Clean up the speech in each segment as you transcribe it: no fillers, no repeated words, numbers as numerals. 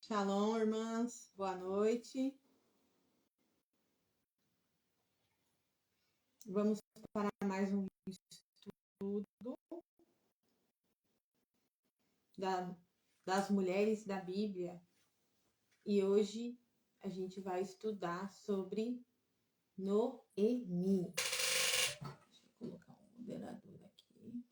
Shalom, irmãs. Boa noite. Vamos para mais um estudo das mulheres da Bíblia. E hoje a gente vai estudar sobre Noemi. Deixa eu colocar um moderador aqui.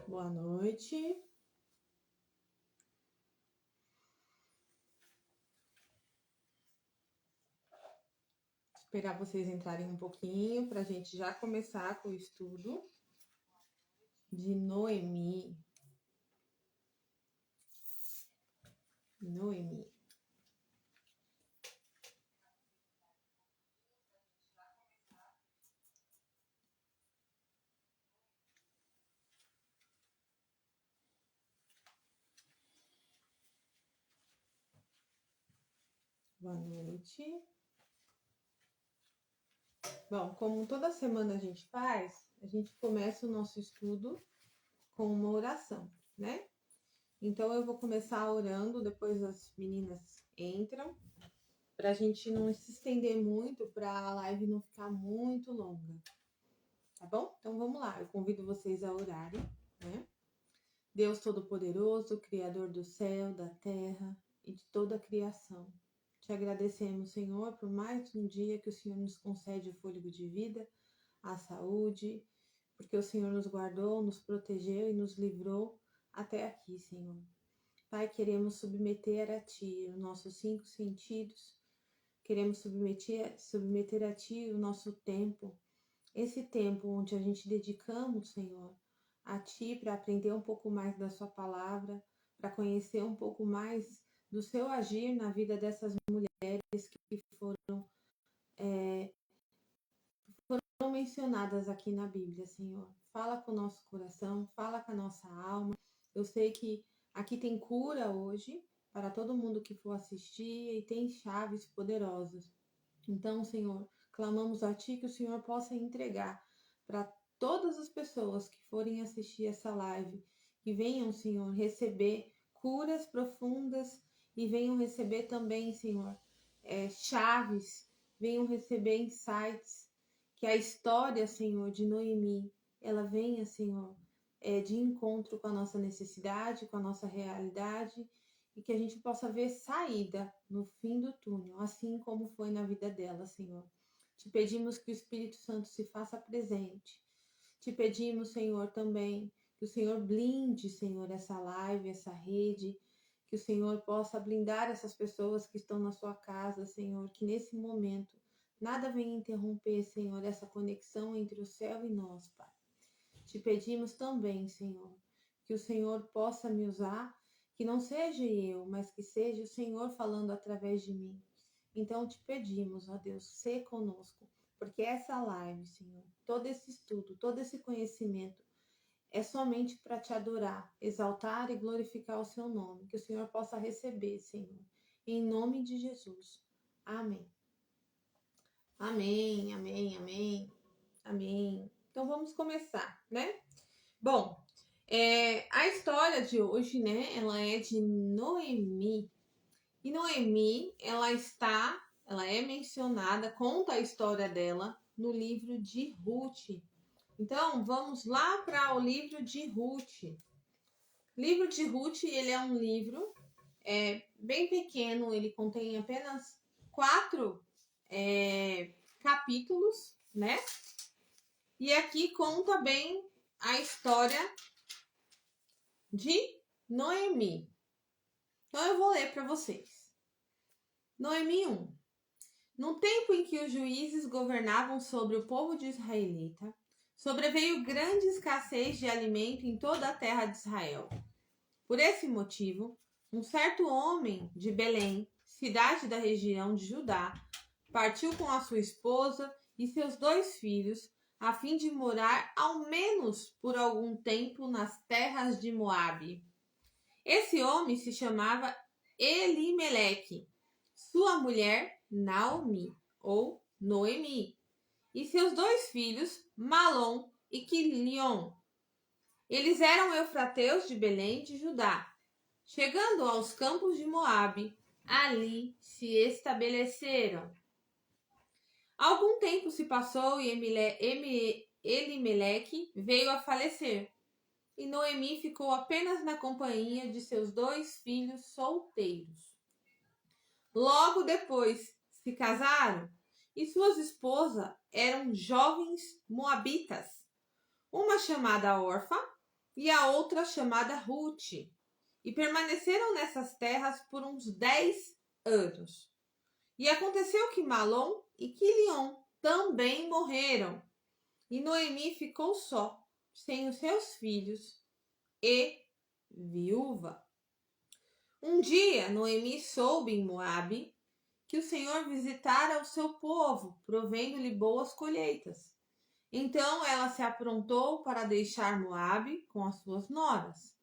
Boa noite. Esperar vocês entrarem um pouquinho para a gente já começar com o estudo de Noemi. Noemi. Boa noite. Bom, como toda semana a gente faz, a gente começa o nosso estudo com uma oração, né? Então eu vou começar orando, depois as meninas entram, para a gente não se estender muito, para a live não ficar muito longa, tá bom? Então vamos lá, eu convido vocês a orarem, né? Deus Todo-Poderoso, Criador do céu, da terra e de toda a criação. Te agradecemos, Senhor, por mais um dia que o Senhor nos concede o fôlego de vida, a saúde, porque o Senhor nos guardou, nos protegeu e nos livrou até aqui, Senhor. Pai, queremos submeter a Ti os nossos 5 sentidos, queremos submeter a Ti o nosso tempo, esse tempo onde a gente dedicamos, Senhor, a Ti para aprender um pouco mais da Sua palavra, para conhecer um pouco mais do Seu agir na vida dessas mulheres que foram mencionadas aqui na Bíblia, Senhor. Fala com o nosso coração, fala com a nossa alma. Eu sei que aqui tem cura hoje para todo mundo que for assistir e tem chaves poderosas. Então, Senhor, clamamos a Ti que o Senhor possa entregar para todas as pessoas que forem assistir essa live, que venham, Senhor, receber curas profundas e venham receber também, Senhor, chaves, venham receber insights, que a história, Senhor, de Noemi, ela venha, Senhor, de encontro com a nossa necessidade, com a nossa realidade, e que a gente possa ver saída no fim do túnel, assim como foi na vida dela, Senhor. Te pedimos que o Espírito Santo se faça presente. Te pedimos, Senhor, também que o Senhor blinde, Senhor, essa live, essa rede, que o Senhor possa blindar essas pessoas que estão na sua casa, Senhor, que nesse momento nada venha interromper, Senhor, essa conexão entre o céu e nós, Pai. Te pedimos também, Senhor, que o Senhor possa me usar, que não seja eu, mas que seja o Senhor falando através de mim. Então te pedimos, ó Deus, sê conosco, porque essa live, Senhor, todo esse estudo, todo esse conhecimento é somente para te adorar, exaltar e glorificar o seu nome, que o Senhor possa receber, Senhor, em nome de Jesus. Amém. Amém, amém, amém, amém. Então vamos começar, né? Bom, a história de hoje, né, ela é de Noemi. E Noemi, ela é mencionada, conta a história dela no livro de Ruth. Então, vamos lá para o livro de Ruth. O livro de Ruth, ele é um livro bem pequeno, ele contém apenas 4 capítulos, né? E aqui conta bem a história de Noemi. Então eu vou ler para vocês. Noemi 1. No tempo em que os juízes governavam sobre o povo de israelita, sobreveio grande escassez de alimento em toda a terra de Israel. Por esse motivo, um certo homem de Belém, cidade da região de Judá, partiu com a sua esposa e seus 2 filhos, a fim de morar ao menos por algum tempo nas terras de Moabe. Esse homem se chamava Elimeleque, sua mulher Naomi, ou Noemi, e seus 2 filhos, Malom e Quilion. Eles eram eufrateus de Belém de Judá. Chegando aos campos de Moabe, ali se estabeleceram. Algum tempo se passou e Elimeleque veio a falecer, e Noemi ficou apenas na companhia de seus 2 filhos solteiros. Logo depois se casaram, e suas esposas eram jovens moabitas, uma chamada Orfa e a outra chamada Ruth, e permaneceram nessas terras por uns 10 anos. E aconteceu que Malom e Quilion também morreram, e Noemi ficou só, sem os seus filhos, e viúva. Um dia, Noemi soube em Moabe que o Senhor visitara o seu povo, provendo-lhe boas colheitas. Então ela se aprontou para deixar Moabe com as suas noras.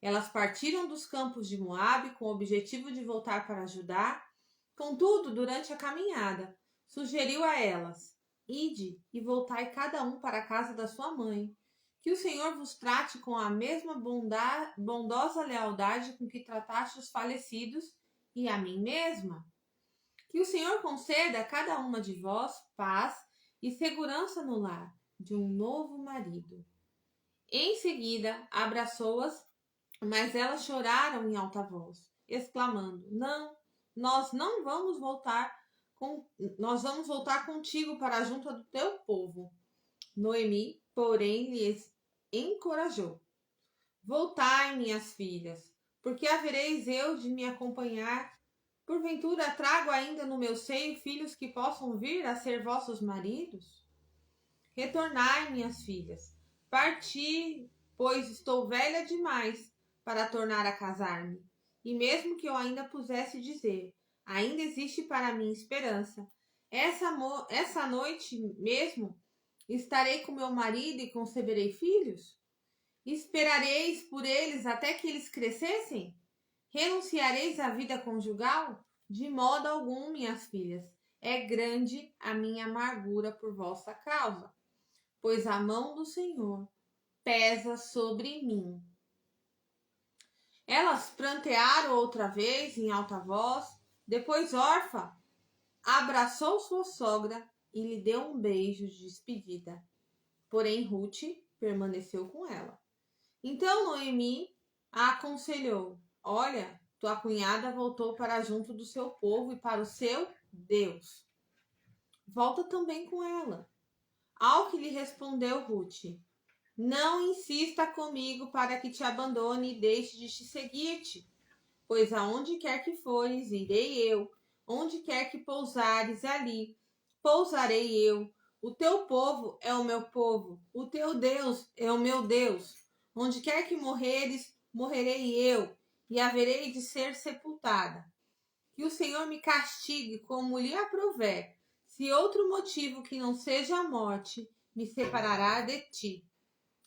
Elas partiram dos campos de Moabe com o objetivo de voltar para Judá. Contudo, durante a caminhada, sugeriu a elas: ide e voltai cada um para a casa da sua mãe. Que o Senhor vos trate com a mesma bondosa lealdade com que trataste os falecidos e a mim mesma. Que o Senhor conceda a cada uma de vós paz e segurança no lar de um novo marido. Em seguida, abraçou-as, mas elas choraram em alta voz, exclamando: não, nós vamos voltar contigo para junto do teu povo. Noemi, porém, lhes encorajou: voltai, minhas filhas, porque havereis eu de me acompanhar. Porventura trago ainda no meu seio filhos que possam vir a ser vossos maridos? Retornai, minhas filhas, parti, pois estou velha demais para tornar a casar-me. E mesmo que eu ainda pudesse dizer: ainda existe para mim esperança, essa noite mesmo estarei com meu marido e conceberei filhos? Esperareis por eles até que eles crescessem? Renunciareis à vida conjugal? De modo algum, minhas filhas. É grande a minha amargura por vossa causa, pois a mão do Senhor pesa sobre mim. Elas prantearam outra vez em alta voz. Depois Orfa abraçou sua sogra e lhe deu um beijo de despedida. Porém Ruth permaneceu com ela. Então Noemi a aconselhou: olha, tua cunhada voltou para junto do seu povo e para o seu Deus. Volta também com ela. Ao que lhe respondeu Ruth: não insista comigo para que te abandone e deixe de te seguir-te, pois aonde quer que fores, irei eu, onde quer que pousares, ali pousarei eu. O teu povo é o meu povo, o teu Deus é o meu Deus. Onde quer que morreres, morrerei eu, e haverei de ser sepultada. Que o Senhor me castigue como lhe aprouver, se outro motivo que não seja a morte me separará de ti.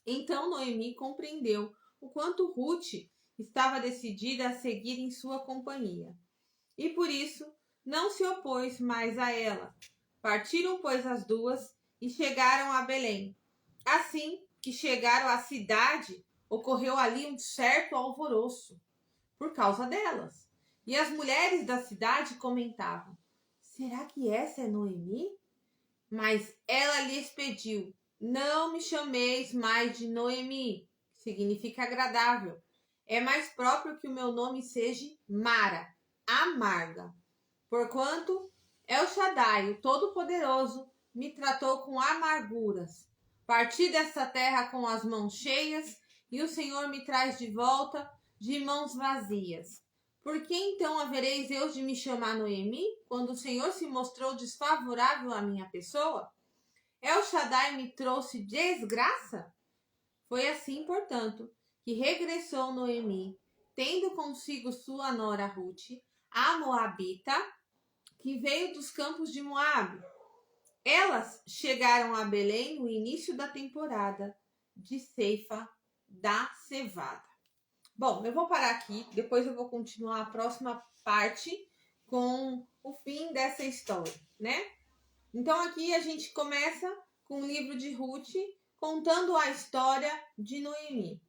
Então Noemi compreendeu o quanto Ruth estava decidida a seguir em sua companhia, e por isso não se opôs mais a ela. Partiram, pois, as duas e chegaram a Belém. Assim que chegaram à cidade, ocorreu ali um certo alvoroço por causa delas. E as mulheres da cidade comentavam: será que essa é Noemi? Mas ela lhes pediu: não me chameis mais de Noemi, que significa agradável. É mais próprio que o meu nome seja Mara, amarga. Porquanto El Shaddai, o Todo-Poderoso, me tratou com amarguras. Parti desta terra com as mãos cheias, e o Senhor me traz de volta de mãos vazias. Por que então havereis eu de me chamar Noemi, quando o Senhor se mostrou desfavorável à minha pessoa? El Shaddai me trouxe desgraça? Foi assim, portanto, que regressou Noemi, tendo consigo sua nora Ruth, a Moabita, que veio dos campos de Moabe. Elas chegaram a Belém no início da temporada de ceifa da cevada. Bom, eu vou parar aqui, depois eu vou continuar a próxima parte com o fim dessa história, né? Então aqui a gente começa com o livro de Ruth, contando a história de Noemi.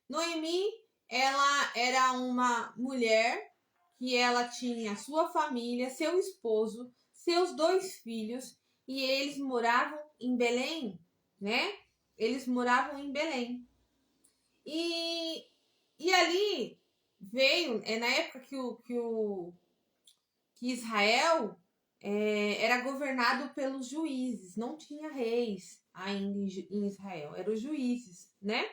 Noemi, ela era uma mulher que ela tinha sua família, seu esposo, seus 2 filhos, e eles moravam em Belém, né? Eles moravam em Belém. E ali veio, na época que Israel era governado pelos juízes, não tinha reis ainda em Israel, eram os juízes, né?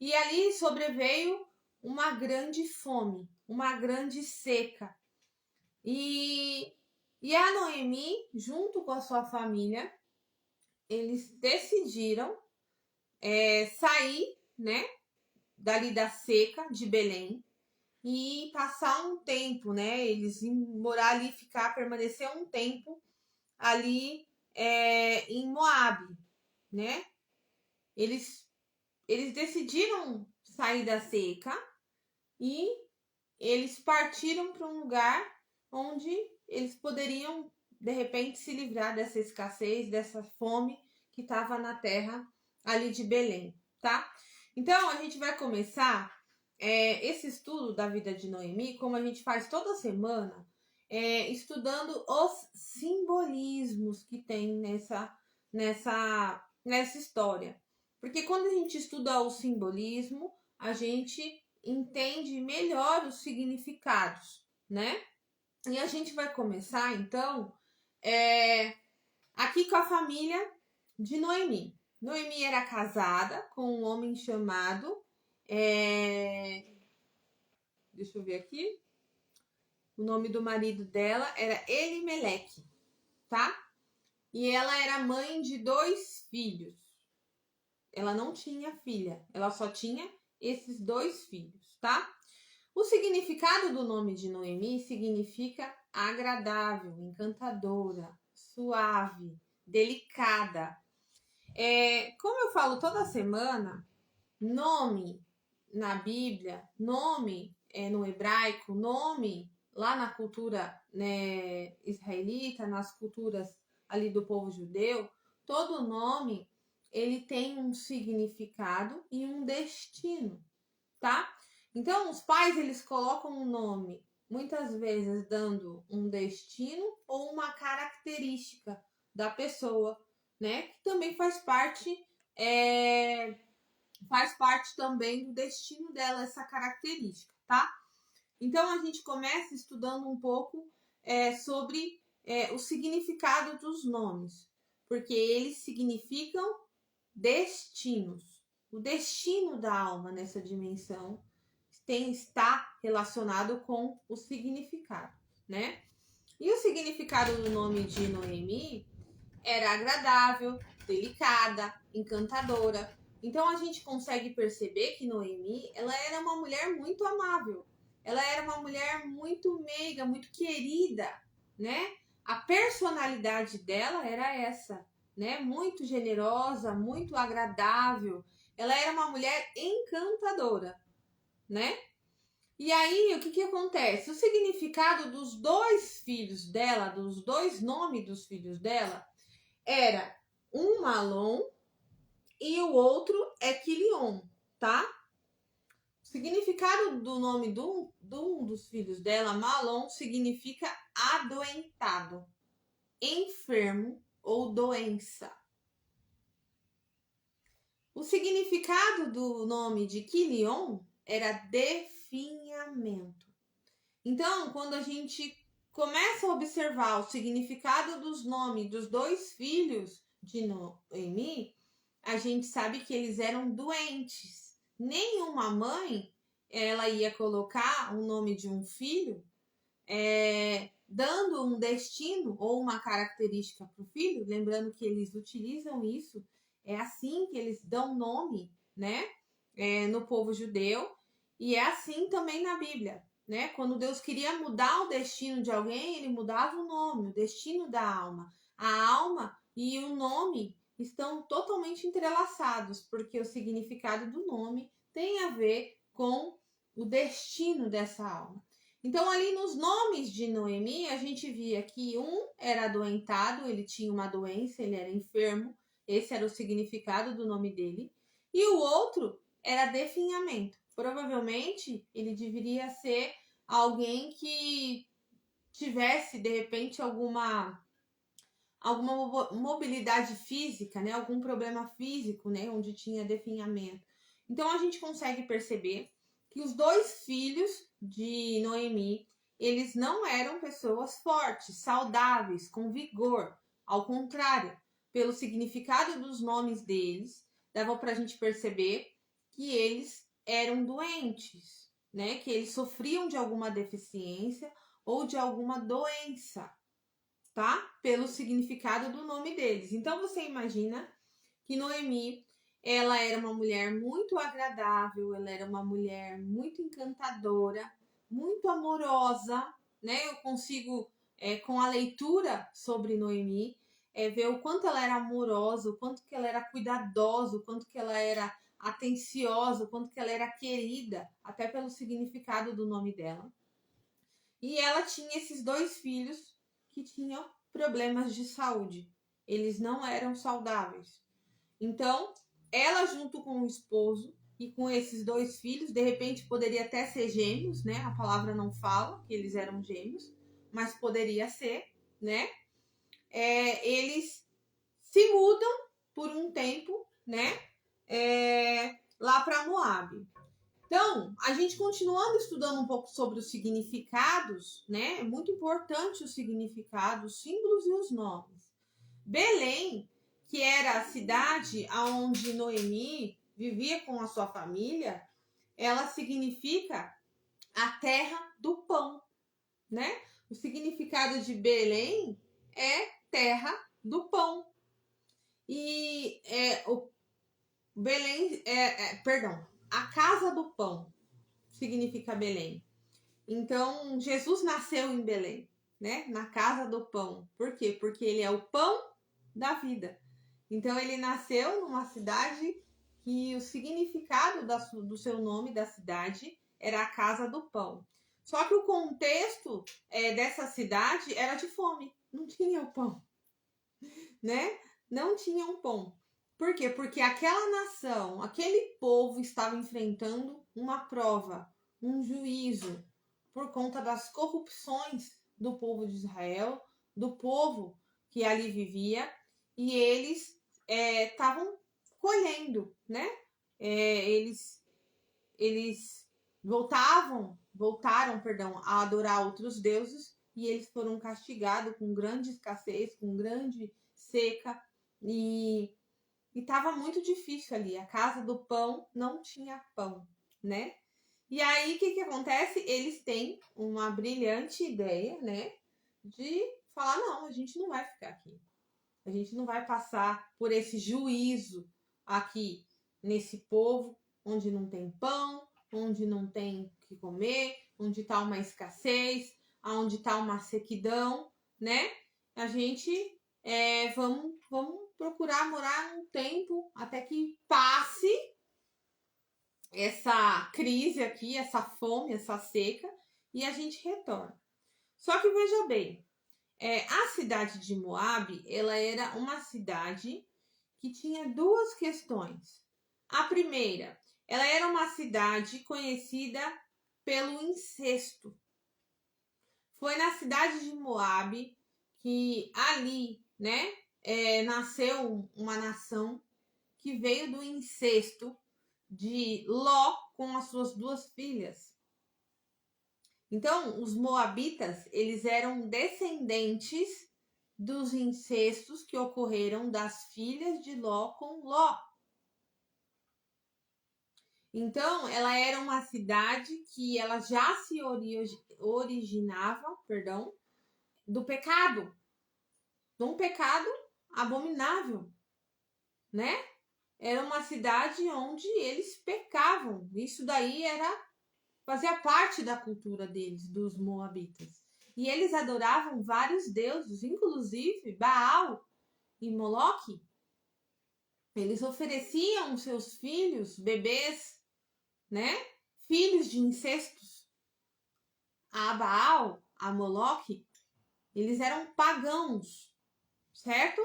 E ali sobreveio uma grande fome, uma grande seca. E a Noemi, junto com a sua família, eles decidiram sair, né, dali da seca de Belém e passar um tempo, né? Eles iam morar ali, permanecer um tempo ali em Moabe, né? Eles decidiram sair da seca e eles partiram para um lugar onde eles poderiam, de repente, se livrar dessa escassez, dessa fome que estava na terra ali de Belém, tá? Então, a gente vai começar esse estudo da vida de Noemi, como a gente faz toda semana, estudando os simbolismos que tem nessa história. Porque quando a gente estuda o simbolismo, a gente entende melhor os significados, né? E a gente vai começar, então, aqui com a família de Noemi. Noemi era casada com um homem chamado... deixa eu ver aqui. O nome do marido dela era Elimeleque, tá? E ela era mãe de 2 filhos. Ela não tinha filha, ela só tinha esses 2 filhos, tá? O significado do nome de Noemi significa agradável, encantadora, suave, delicada. Como eu falo toda semana, nome na Bíblia, nome no hebraico, nome lá na cultura, né, israelita, nas culturas ali do povo judeu, todo nome ele tem um significado e um destino, tá? Então, os pais, eles colocam um nome, muitas vezes dando um destino ou uma característica da pessoa, né? Que também faz parte também do destino dela, essa característica, tá? Então, a gente começa estudando um pouco sobre o significado dos nomes, porque eles significam destinos. O destino da alma nessa dimensão está relacionado com o significado, né? E o significado do nome de Noemi era agradável, delicada, encantadora. Então a gente consegue perceber que Noemi, ela era uma mulher muito amável. Ela era uma mulher muito meiga, muito querida, né? A personalidade dela era essa, né? Muito generosa, muito agradável. Ela era uma mulher encantadora, né? E aí, o que acontece? O significado dos 2 filhos dela, dos 2 nomes dos filhos dela, era um Malom e o outro é Quilion, tá? O significado do nome de um dos filhos dela, Malom, significa adoentado, enfermo ou doença. O significado do nome de Quilion era definhamento. Então, quando a gente começa a observar o significado dos nomes dos 2 filhos de Noemi, a gente sabe que eles eram doentes. Nenhuma mãe ela ia colocar o nome de um filho dando um destino ou uma característica para o filho, lembrando que eles utilizam isso, é assim que eles dão nome, né, no povo judeu, e é assim também na Bíblia, né? Quando Deus queria mudar o destino de alguém, ele mudava o nome, o destino da alma. A alma e o nome estão totalmente entrelaçados, porque o significado do nome tem a ver com o destino dessa alma. Então, ali nos nomes de Noemi, a gente via que um era adoentado, ele tinha uma doença, ele era enfermo, esse era o significado do nome dele, e o outro era definhamento. Provavelmente, ele deveria ser alguém que tivesse, de repente, alguma mobilidade física, né? Algum problema físico, né? Onde tinha definhamento. Então a gente consegue perceber que os dois filhos de Noemi, eles não eram pessoas fortes, saudáveis, com vigor. Ao contrário, pelo significado dos nomes deles, dava para a gente perceber que eles eram doentes, né? Que eles sofriam de alguma deficiência ou de alguma doença, tá? Pelo significado do nome deles. Então você imagina que Noemi, ela era uma mulher muito agradável, ela era uma mulher muito encantadora, muito amorosa, né? Eu consigo, com a leitura sobre Noemi, ver o quanto ela era amorosa, o quanto que ela era cuidadosa, o quanto que ela era atenciosa, o quanto que ela era querida, até pelo significado do nome dela. E ela tinha esses dois filhos que tinham problemas de saúde. Eles não eram saudáveis. Então, ela junto com o esposo e com esses dois filhos, de repente poderia até ser gêmeos, né? A palavra não fala que eles eram gêmeos, mas poderia ser, né? Eles se mudam por um tempo, né? Lá para Moabe. Então, a gente continuando estudando um pouco sobre os significados, né? É muito importante os significados, os símbolos e os nomes. Belém, que era a cidade onde Noemi vivia com a sua família, ela significa a terra do pão, né? O significado de Belém é terra do pão. E o Belém, perdão, a casa do pão significa Belém. Então, Jesus nasceu em Belém, né? Na casa do pão. Por quê? Porque ele é o pão da vida. Então, ele nasceu numa cidade que o significado do seu nome, da cidade, era a casa do pão. Só que o contexto dessa cidade era de fome. Não tinha o pão, né? Não tinha um pão. Por quê? Porque aquela nação, aquele povo estava enfrentando uma prova, um juízo, por conta das corrupções do povo de Israel, do povo que ali vivia, e eles estavam colhendo, né? Eles voltaram, perdão, a adorar outros deuses, e eles foram castigados com grande escassez, com grande seca, e estava muito difícil ali. A casa do pão não tinha pão, né? E aí, o que acontece? Eles têm uma brilhante ideia, né? De falar, não, a gente não vai ficar aqui. A gente não vai passar por esse juízo aqui nesse povo, onde não tem pão, onde não tem o que comer, onde está uma escassez, onde está uma sequidão, né? A gente vamos procurar morar um tempo até que passe essa crise aqui, essa fome, essa seca, e a gente retorna. Só que veja bem, a cidade de Moabe, ela era uma cidade que tinha duas questões. A primeira, ela era uma cidade conhecida pelo incesto. Foi na cidade de Moabe que ali, né, nasceu uma nação que veio do incesto de Ló com as suas duas filhas. Então, os moabitas, eles eram descendentes dos incestos que ocorreram das filhas de Ló com Ló. Então, ela era uma cidade que ela já se originava, do pecado, de um pecado abominável, né? Era uma cidade onde eles pecavam. Isso daí fazia parte da cultura deles, dos moabitas. E eles adoravam vários deuses, inclusive Baal e Moloque. Eles ofereciam seus filhos, bebês, né? Filhos de incestos, a Baal, a Moloque, eles eram pagãos, certo?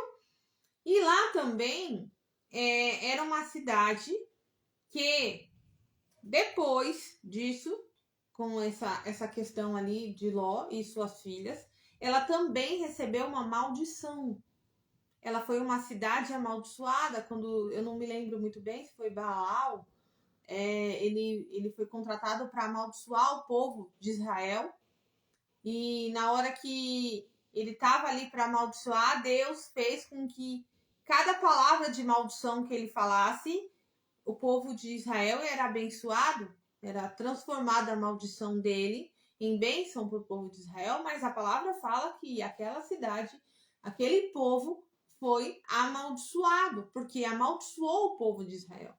E lá também era uma cidade que depois disso, com essa questão ali de Ló e suas filhas, ela também recebeu uma maldição. Ela foi uma cidade amaldiçoada, quando eu não me lembro muito bem se foi Baal, ele foi contratado para amaldiçoar o povo de Israel. E na hora que ele estava ali para amaldiçoar, Deus fez com que cada palavra de maldição que ele falasse, o povo de Israel era abençoado, era transformada a maldição dele em bênção para o povo de Israel, mas a palavra fala que aquela cidade, aquele povo foi amaldiçoado, porque amaldiçoou o povo de Israel.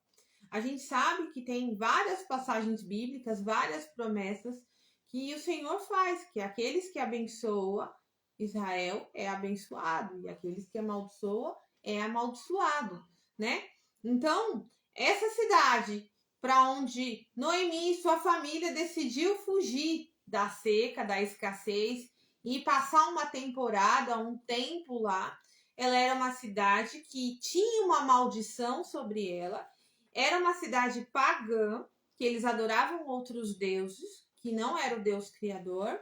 A gente sabe que tem várias passagens bíblicas, várias promessas que o Senhor faz, que aqueles que abençoa Israel é abençoado e aqueles que amaldiçoa é amaldiçoado, né? Então, essa cidade para onde Noemi e sua família decidiu fugir da seca, da escassez e passar uma temporada, um tempo lá, ela era uma cidade que tinha uma maldição sobre ela, era uma cidade pagã, que eles adoravam outros deuses, que não era o Deus criador,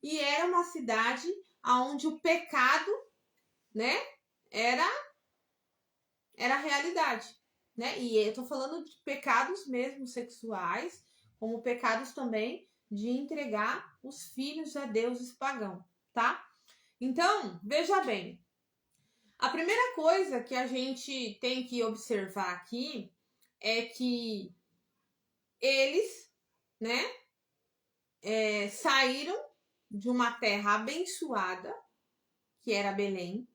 e era uma cidade onde o pecado, né, era realidade, né? E eu tô falando de pecados mesmo sexuais, como pecados também de entregar os filhos a deuses pagãos, tá? Então, veja bem, a primeira coisa que a gente tem que observar aqui é que eles, né, saíram de uma terra abençoada, que era Belém.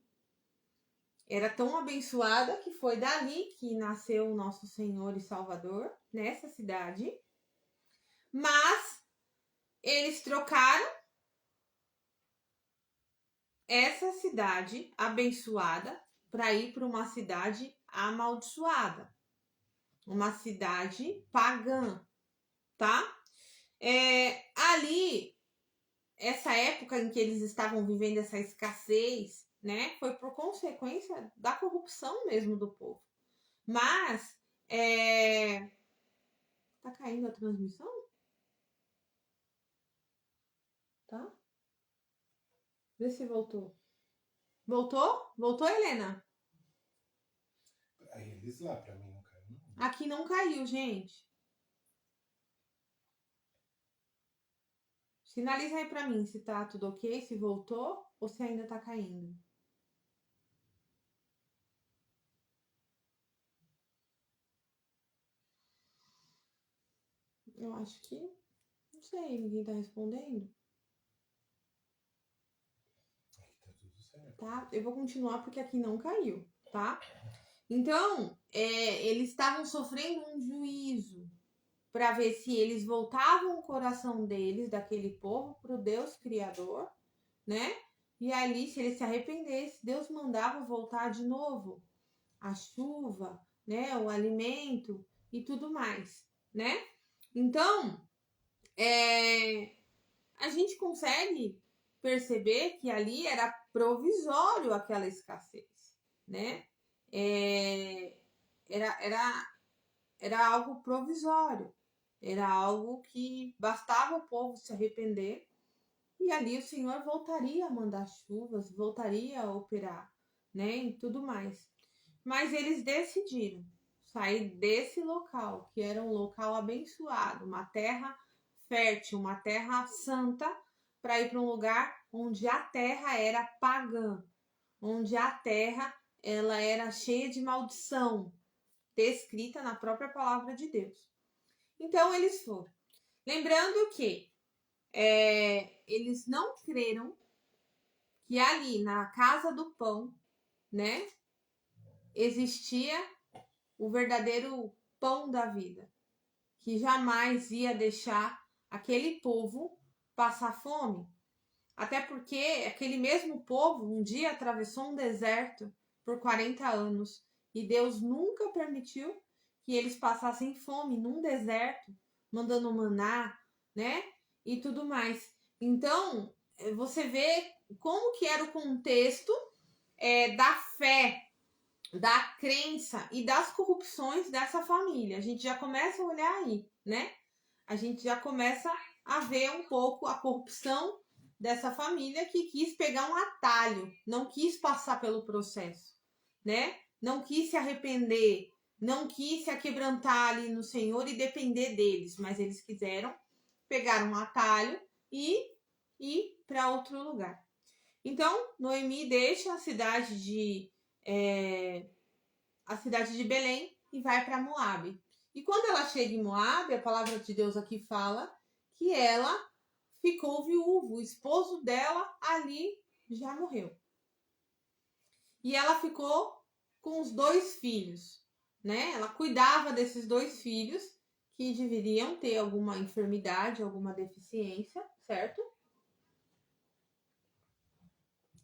Era tão abençoada que foi dali que nasceu o nosso Senhor e Salvador, nessa cidade. Mas eles trocaram essa cidade abençoada para ir para uma cidade amaldiçoada, uma cidade pagã, tá? Ali, essa época em que eles estavam vivendo essa escassez, né, foi por consequência da corrupção mesmo do povo. Mas, tá caindo a transmissão? Tá? Vê se voltou. Voltou? Voltou, Helena? Aí eles lá, pra mim não caiu, não. Aqui não caiu, gente. Sinaliza aí pra mim se tá tudo ok, se voltou ou se ainda tá caindo. Eu acho que... Não sei, ninguém tá respondendo. Aqui tá tudo certo. Tá? Eu vou continuar porque aqui não caiu, tá? Então, eles estavam sofrendo um juízo para ver se eles voltavam o coração deles, daquele povo, para o Deus Criador, né? E ali, se eles se arrependessem, Deus mandava voltar de novo a chuva, né? O alimento e tudo mais, né? Então, a gente consegue perceber que ali era provisório aquela escassez, né? Era algo provisório, era algo que bastava o povo se arrepender e ali o Senhor voltaria a mandar chuvas, voltaria a operar, né, e tudo mais. Mas eles decidiram sair desse local, que era um local abençoado, uma terra fértil, uma terra santa, para ir para um lugar onde a terra era pagã, onde a terra ela era cheia de maldição, descrita na própria palavra de Deus. Então eles foram. Lembrando que eles não creram que ali na casa do pão, né, existia o verdadeiro pão da vida, que jamais ia deixar aquele povo passar fome. Até porque aquele mesmo povo um dia atravessou um deserto por 40 anos e Deus nunca permitiu que eles passassem fome num deserto, mandando maná, né? E tudo mais. Então, você vê como que era o contexto da fé, da crença e das corrupções dessa família. A gente já começa a olhar aí, né? A gente já começa a ver um pouco a corrupção dessa família que quis pegar um atalho, não quis passar pelo processo, né? Não quis se arrepender, não quis se aquebrantar ali no Senhor e depender deles, mas eles quiseram pegar um atalho e ir para outro lugar. Então, Noemi deixa a cidade de Belém e vai para Moabe. E quando ela chega em Moabe, a palavra de Deus aqui fala que ela ficou viúva, o esposo dela ali já morreu. E ela ficou com os 2 filhos, né? Ela cuidava desses 2 filhos que deveriam ter alguma enfermidade, alguma deficiência, certo?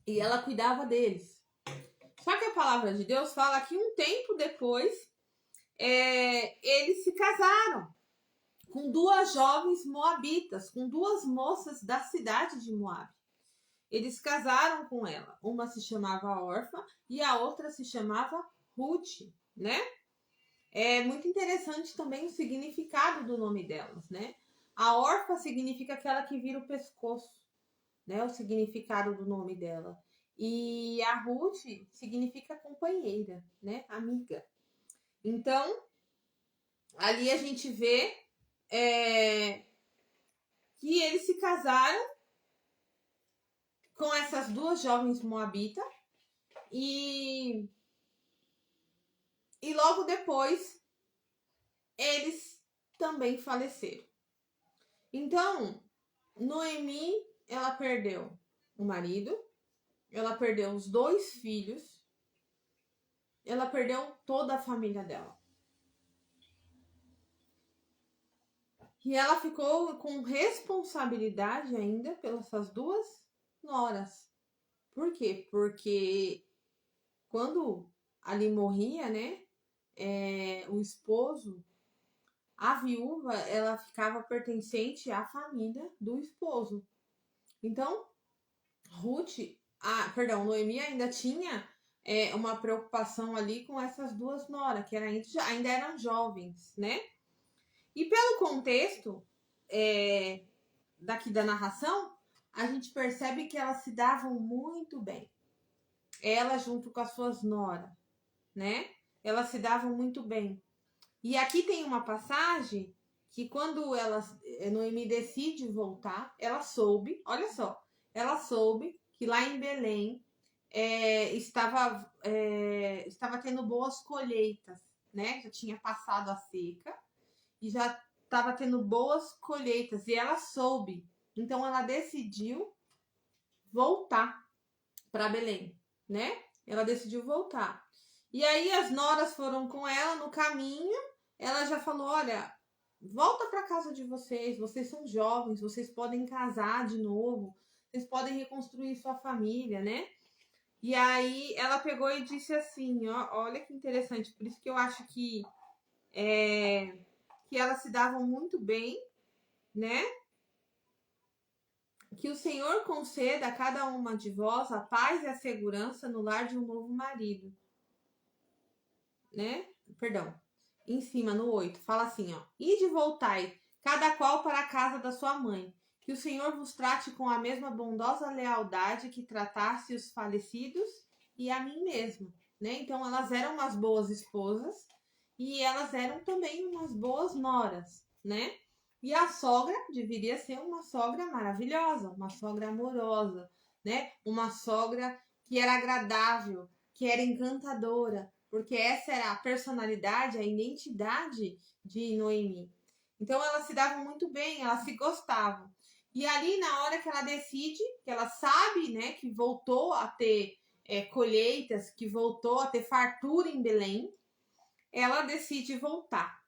E ela cuidava deles. Só que a palavra de Deus fala que um tempo depois eles se casaram com 2 jovens moabitas, com 2 moças da cidade de Moabe. Eles casaram com ela. Uma se chamava Orfa e a outra se chamava Ruth, né? É muito interessante também o significado do nome delas, né? A Orfa significa aquela que vira o pescoço, né? O significado do nome dela. E a Ruth significa companheira, né? Amiga. Então, ali a gente vê que eles se casaram com essas 2 jovens moabitas e logo depois eles também faleceram. Então, Noemi, ela perdeu o marido, ela perdeu os 2 filhos, ela perdeu toda a família dela. E ela ficou com responsabilidade ainda pelas suas 2 noras. Por quê? Porque quando ali morria, né, o esposo, a viúva, ela ficava pertencente à família do esposo. Então, Noemi ainda tinha uma preocupação ali com essas 2 noras, que ainda eram jovens, né? E pelo contexto daqui da narração, a gente percebe que elas se davam muito bem. Ela junto com as suas noras, né? Elas se davam muito bem. E aqui tem uma passagem que quando Noemi decide voltar, ela soube, olha só, ela soube que lá em Belém estava tendo boas colheitas, né? Já tinha passado a seca e já estava tendo boas colheitas e ela soube. Então ela decidiu voltar para Belém, né? Ela decidiu voltar. E aí as noras foram com ela no caminho. Ela já falou: olha, volta para casa de vocês. Vocês são jovens, vocês podem casar de novo, vocês podem reconstruir sua família, né? E aí ela pegou e disse assim: olha que interessante. Por isso que eu acho que elas se davam muito bem, né? Que o Senhor conceda a cada uma de vós a paz e a segurança no lar de um novo marido, né? Perdão. Em cima, no 8, fala assim, ó. Ide voltai, cada qual para a casa da sua mãe. Que o Senhor vos trate com a mesma bondosa lealdade que tratasse os falecidos e a mim mesma, né? Então, elas eram umas boas esposas e elas eram também umas boas noras, né? E a sogra deveria ser uma sogra maravilhosa, uma sogra amorosa, né? Uma sogra que era agradável, que era encantadora, porque essa era a personalidade, a identidade de Noemi. Então elas se davam muito bem, elas se gostavam. E ali na hora que ela decide, que ela sabe, né, que voltou a ter colheitas, que voltou a ter fartura em Belém, ela decide voltar.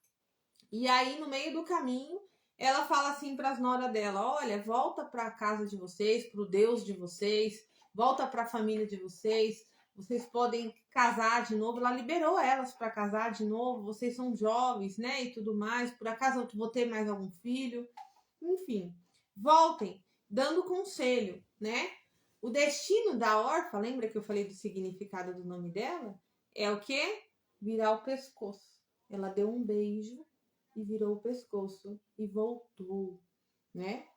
E aí no meio do caminho, ela fala assim para as noras dela: olha, volta para a casa de vocês, para o Deus de vocês, volta para a família de vocês. Vocês podem casar de novo. Ela liberou elas para casar de novo. Vocês são jovens, né? E tudo mais. Por acaso eu vou ter mais algum filho? Enfim, voltem. dando conselho, né? O destino da órfã, lembra que eu falei do significado do nome dela? É o quê? Virar o pescoço. Ela deu um beijo e virou o pescoço e voltou, né?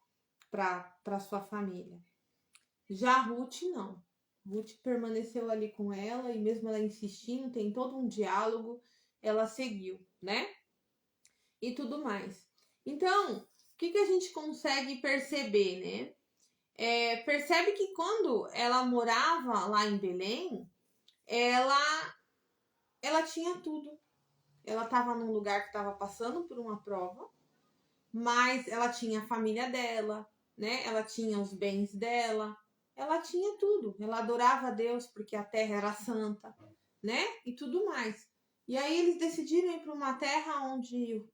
Para sua família. Já Ruth não. Ruth permaneceu ali com ela e mesmo ela insistindo, tem todo um diálogo, ela seguiu, né? E tudo mais. Então, o que a gente consegue perceber, né? Percebe que quando ela morava lá em Belém, ela tinha tudo. Ela estava num lugar que estava passando por uma prova, mas ela tinha a família dela, né? Ela tinha os bens dela, ela tinha tudo. Ela adorava a Deus porque a terra era santa, né? E tudo mais. E aí eles decidiram ir para uma terra onde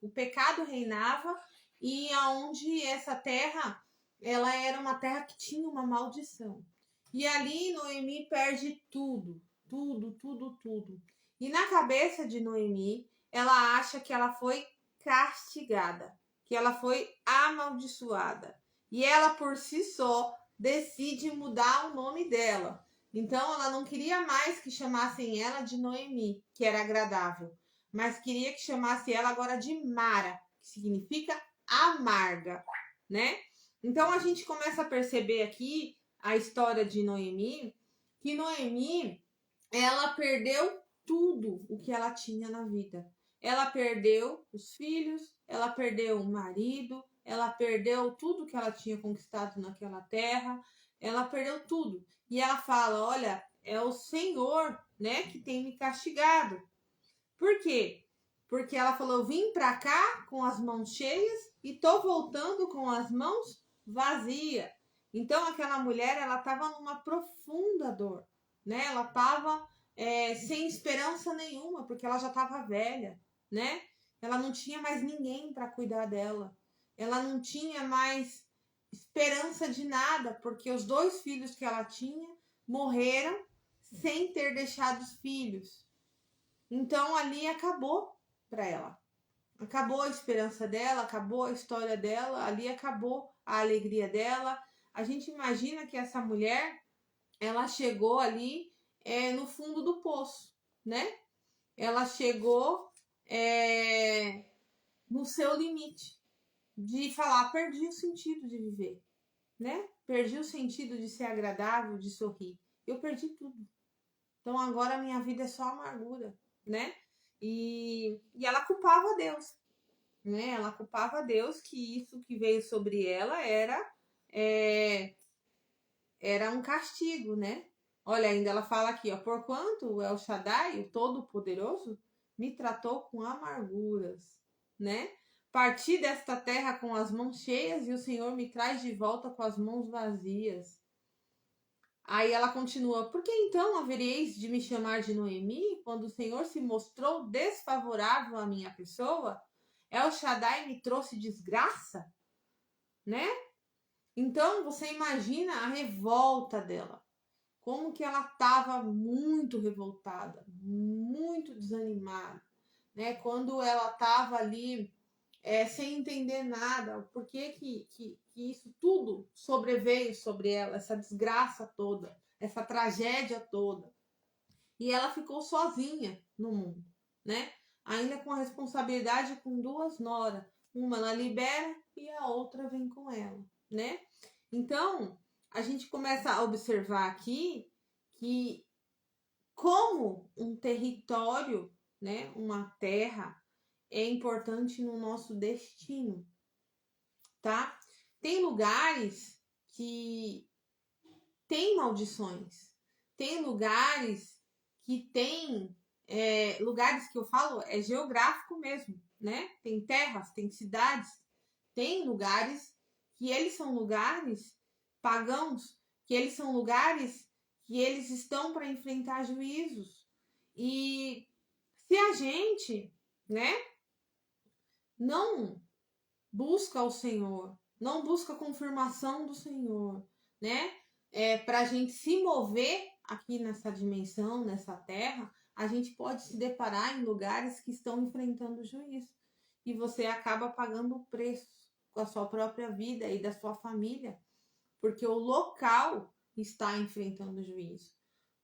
o pecado reinava e aonde essa terra, ela era uma terra que tinha uma maldição. E ali Noemi perde tudo, tudo, tudo, tudo. E na cabeça de Noemi, ela acha que ela foi castigada, que ela foi amaldiçoada. E ela por si só decide mudar o nome dela. Então ela não queria mais que chamassem ela de Noemi, que era agradável, mas queria que chamasse ela agora de Mara, que significa amarga, né? Então a gente começa a perceber aqui a história de Noemi, que Noemi, ela perdeu tudo o que ela tinha na vida. Ela perdeu os filhos, ela perdeu o marido, ela perdeu tudo que ela tinha conquistado naquela terra, ela perdeu tudo. E ela fala, olha, é o Senhor, né, que tem me castigado. Por quê? Porque ela falou, eu vim para cá com as mãos cheias e tô voltando com as mãos vazias. Então aquela mulher, ela estava numa profunda dor, né? Ela estava sem esperança nenhuma, porque ela já estava velha, né? Ela não tinha mais ninguém para cuidar dela. Ela não tinha mais esperança de nada, porque os 2 filhos que ela tinha morreram sem ter deixado os filhos. Então ali acabou para ela. Acabou a esperança dela, acabou a história dela, ali acabou a alegria dela. A gente imagina que essa mulher, ela chegou ali no fundo do poço, né? Ela chegou no seu limite de falar, perdi o sentido de viver, né? Perdi o sentido de ser agradável, de sorrir. Eu perdi tudo. Então agora a minha vida é só amargura, né? E ela culpava Deus, né? Ela culpava Deus que isso que veio sobre ela era um castigo, né? Olha, ainda ela fala aqui, ó, porquanto o El Shaddai, o Todo-Poderoso, me tratou com amarguras, né? Parti desta terra com as mãos cheias e o Senhor me traz de volta com as mãos vazias. Aí ela continua, por que então havereis de me chamar de Noemi, quando o Senhor se mostrou desfavorável à minha pessoa? El Shaddai me trouxe desgraça, né? Então você imagina a revolta dela, como que ela estava muito revoltada, muito desanimada, né? Quando ela estava ali sem entender nada, por que isso tudo sobreveio sobre ela, essa desgraça toda, essa tragédia toda. E ela ficou sozinha no mundo, né? Ainda com a responsabilidade com 2 noras. Uma ela libera e a outra vem com ela, né? Então, a gente começa a observar aqui que como um território, né, uma terra, é importante no nosso destino, tá? Tem lugares que tem maldições, tem lugares que tem, lugares que eu falo é geográfico mesmo, né? Tem terras, tem cidades, tem lugares que eles são lugares pagãos, que eles são lugares que eles estão para enfrentar juízos. E se a gente, né, não busca o Senhor, não busca a confirmação do Senhor, né? Para a gente se mover aqui nessa dimensão, nessa terra, a gente pode se deparar em lugares que estão enfrentando juízo. E você acaba pagando o preço com a sua própria vida e da sua família, porque o local está enfrentando juízo.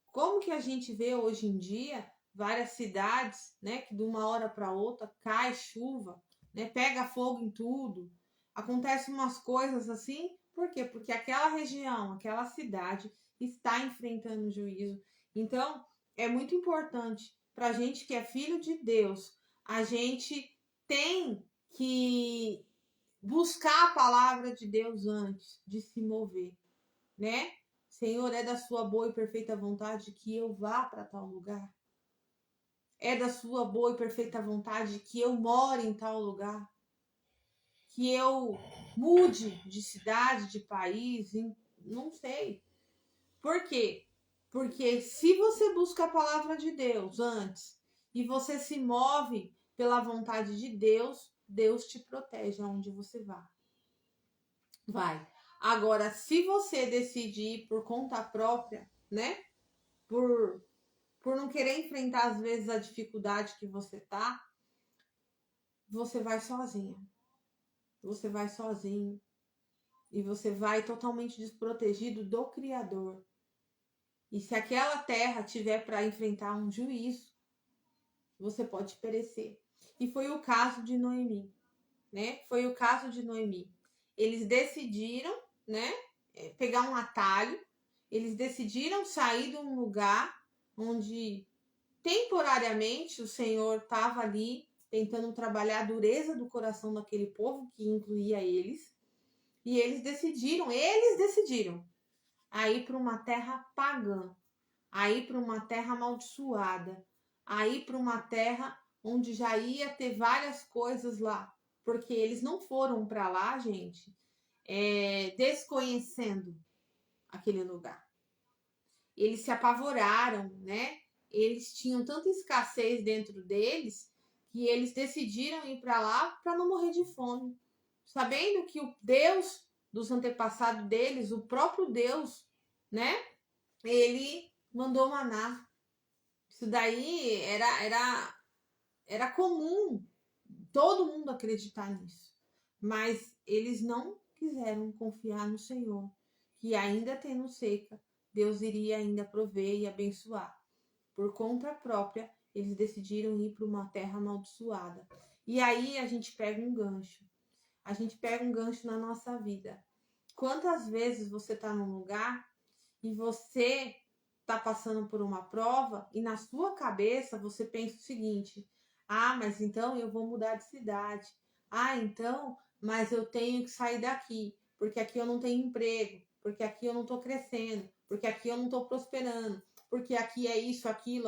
Como que a gente vê hoje em dia várias cidades, né, que de uma hora para outra cai chuva, né, pega fogo em tudo, acontecem umas coisas assim, por quê? Porque aquela região, aquela cidade está enfrentando juízo. Então, é muito importante para a gente que é filho de Deus, a gente tem que buscar a palavra de Deus antes de se mover, né? Senhor, é da sua boa e perfeita vontade que eu vá para tal lugar? É da sua boa e perfeita vontade que eu more em tal lugar? Que eu mude de cidade, de país? Não sei. Por quê? Porque se você busca a palavra de Deus antes e você se move pela vontade de Deus, Deus te protege aonde você vai. Agora, se você decidir ir por conta própria, né? Por não querer enfrentar às vezes a dificuldade que você tá, você vai sozinha. Você vai sozinho e você vai totalmente desprotegido do Criador. E se aquela terra tiver para enfrentar um juízo, você pode perecer. E foi o caso de Noemi, né? Foi o caso de Noemi. Eles decidiram, né, pegar um atalho. Eles decidiram sair de um lugar onde temporariamente o Senhor estava ali tentando trabalhar a dureza do coração daquele povo, que incluía eles. E eles decidiram a ir para uma terra pagã, a ir para uma terra amaldiçoada, a ir para uma terra onde já ia ter várias coisas lá. Porque eles não foram para lá, gente, desconhecendo aquele lugar. Eles se apavoraram, né? Eles tinham tanta escassez dentro deles que eles decidiram ir para lá para não morrer de fome, sabendo que o Deus dos antepassados deles, o próprio Deus, né? Ele mandou maná. Isso daí era comum todo mundo acreditar nisso, mas eles não quiseram confiar no Senhor, que ainda tendo seca, Deus iria ainda prover e abençoar. Por conta própria, eles decidiram ir para uma terra amaldiçoada. E aí a gente pega um gancho. A gente pega um gancho na nossa vida. Quantas vezes você está num lugar e você está passando por uma prova e na sua cabeça você pensa o seguinte: ah, mas então eu vou mudar de cidade. Ah, então, mas eu tenho que sair daqui, porque aqui eu não tenho emprego, porque aqui eu não estou crescendo, porque aqui eu não estou prosperando, porque aqui é isso, aquilo,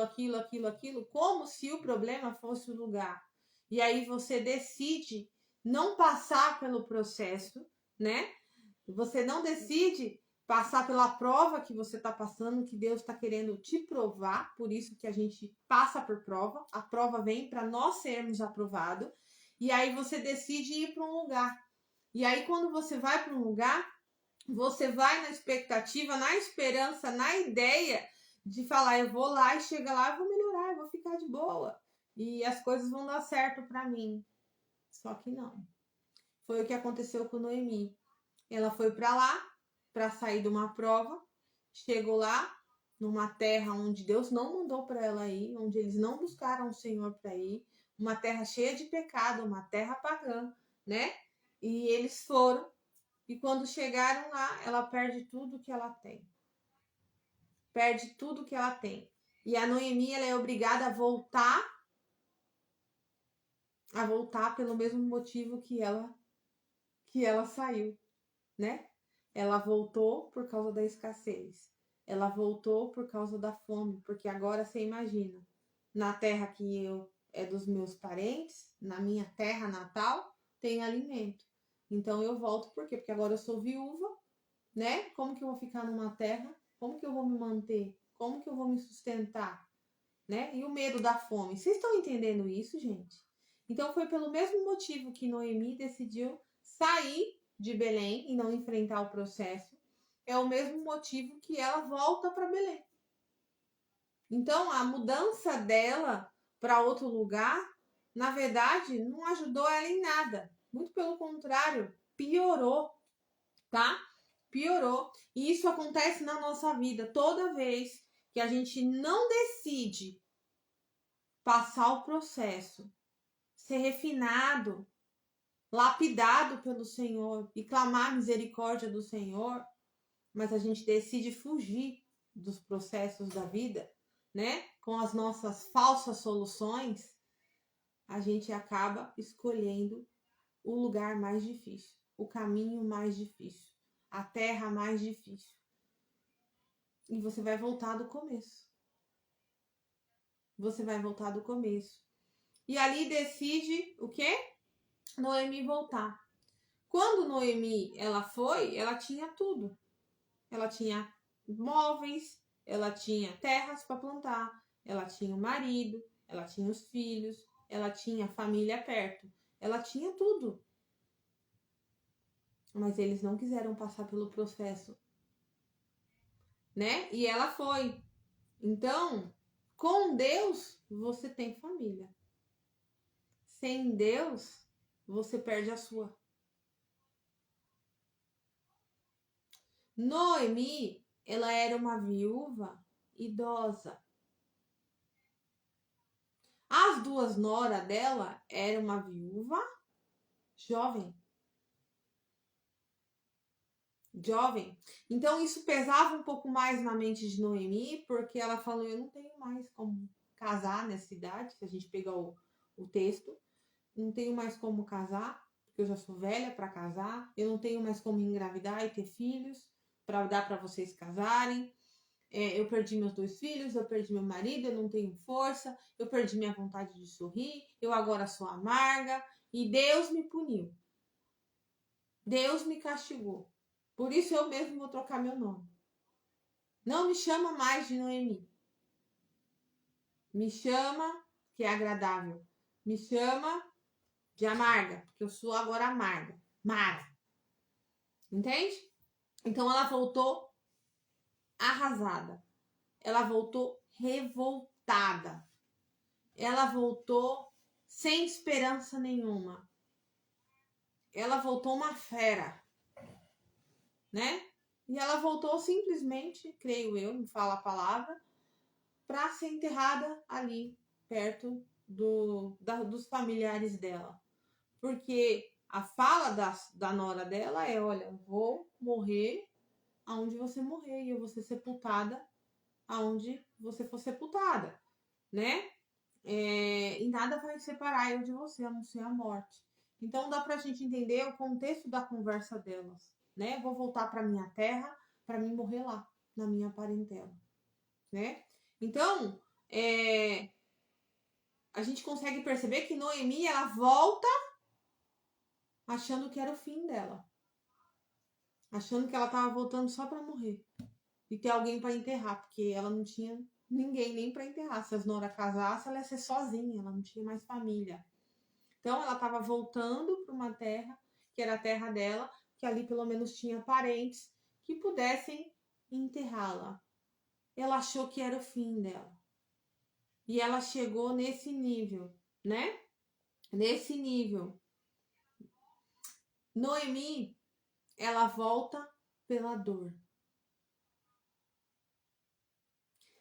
como se o problema fosse o lugar. E aí você decide não passar pelo processo, né? Você não decide passar pela prova que você está passando, que Deus está querendo te provar, por isso que a gente passa por prova, a prova vem para nós sermos aprovados, e aí você decide ir para um lugar. E aí quando você vai para um lugar, você vai na expectativa, na esperança, na ideia de falar, eu vou lá e chega lá, eu vou melhorar, eu vou ficar de boa, e as coisas vão dar certo para mim. Só que não. Foi o que aconteceu com Noemi. Ela foi para lá para sair de uma prova, chegou lá numa terra onde Deus não mandou para ela ir, onde eles não buscaram o Senhor para ir, uma terra cheia de pecado, uma terra pagã, né? E eles foram, e quando chegaram lá, ela perde tudo que ela tem. Perde tudo que ela tem. E a Noemi, ela é obrigada a voltar pelo mesmo motivo que ela saiu, né? Ela voltou por causa da escassez. Ela voltou por causa da fome, porque agora você imagina, na terra que é dos meus parentes, na minha terra natal, tem alimento. Então eu volto por quê? Porque agora eu sou viúva, né? Como que eu vou ficar numa terra? Como que eu vou me manter? Como que eu vou me sustentar? Né? E o medo da fome. Vocês estão entendendo isso, gente? Então foi pelo mesmo motivo que Noemi decidiu sair de Belém e não enfrentar o processo. É o mesmo motivo que ela volta para Belém. Então a mudança dela para outro lugar, na verdade, não ajudou ela em nada. Muito pelo contrário, piorou, tá? piorou. E isso acontece na nossa vida toda vez que a gente não decide passar o processo, ser refinado, lapidado pelo Senhor e clamar a misericórdia do Senhor, mas a gente decide fugir dos processos da vida, né? Com as nossas falsas soluções, a gente acaba escolhendo o lugar mais difícil, o caminho mais difícil, a terra mais difícil. E você vai voltar do começo. Você vai voltar do começo. E ali decide o quê? Noemi voltar. Quando Noemi ela foi, ela tinha tudo. Ela tinha móveis, ela tinha terras para plantar, ela tinha o marido, ela tinha os filhos, ela tinha a família perto, ela tinha tudo. Mas eles não quiseram passar pelo processo, né? E ela foi. Então, com Deus, você tem família. Sem Deus, você perde a sua. Noemi, ela era uma viúva idosa. As duas noras dela era uma viúva jovem. Jovem. Então isso pesava um pouco mais na mente de Noemi, porque ela falou, eu não tenho mais como casar nessa idade, se a gente pegar o texto, não tenho mais como casar, porque eu já sou velha para casar, eu não tenho mais como engravidar e ter filhos para dar para vocês casarem. Eu perdi meus 2 filhos, eu perdi meu marido, eu não tenho força, eu perdi minha vontade de sorrir, eu agora sou amarga e Deus me puniu. Deus me castigou. Por isso eu mesmo vou trocar meu nome. Não me chama mais de Noemi. Me chama, que é agradável. Me chama de amarga, porque eu sou agora amarga. Mara. Entende? Então ela voltou arrasada. Ela voltou revoltada. Ela voltou sem esperança nenhuma. Ela voltou uma fera, né? E ela voltou simplesmente, creio eu, me fala a palavra, para ser enterrada ali, perto dos familiares dela. Porque a fala da nora dela é, olha, vou morrer aonde você morrer e eu vou ser sepultada aonde você for sepultada, né? E nada vai separar eu de você, a não ser a morte. Então dá pra gente entender o contexto da conversa delas, né? Vou voltar para minha terra para mim morrer lá, na minha parentela, né? Então, a gente consegue perceber que Noemi, ela volta achando que era o fim dela. Achando que ela estava voltando só para morrer. E ter alguém para enterrar, porque ela não tinha ninguém nem para enterrar. Se as Nora casassem, ela ia ser sozinha, ela não tinha mais família. Então, ela estava voltando para uma terra, que era a terra dela, que ali pelo menos tinha parentes que pudessem enterrá-la. Ela achou que era o fim dela. E ela chegou nesse nível, né? Nesse nível. Noemi, ela volta pela dor.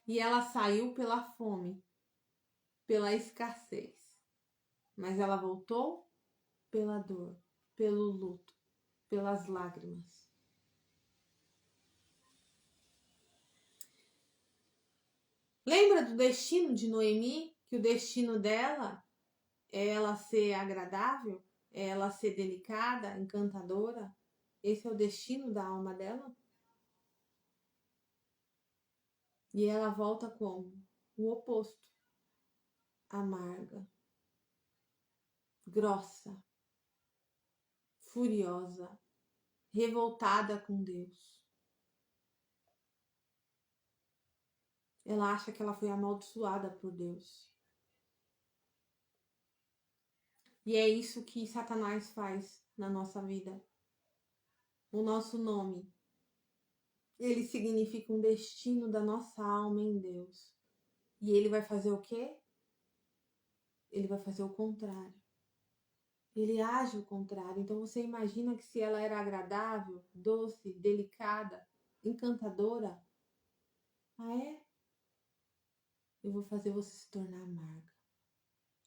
E ela saiu pela fome, pela escassez. Mas ela voltou pela dor, pelo luto, pelas lágrimas. Lembra do destino de Noemi? Que o destino dela é ela ser agradável? É ela ser delicada, encantadora? Esse é o destino da alma dela? E ela volta como? O oposto. Amarga, grossa, furiosa, revoltada com Deus. Ela acha que ela foi amaldiçoada por Deus. E é isso que Satanás faz na nossa vida. O nosso nome, ele significa um destino da nossa alma em Deus. E ele vai fazer o quê? Ele vai fazer o contrário. Ele age ao contrário. Então você imagina que se ela era agradável, doce, delicada, encantadora, eu vou fazer você se tornar amarga,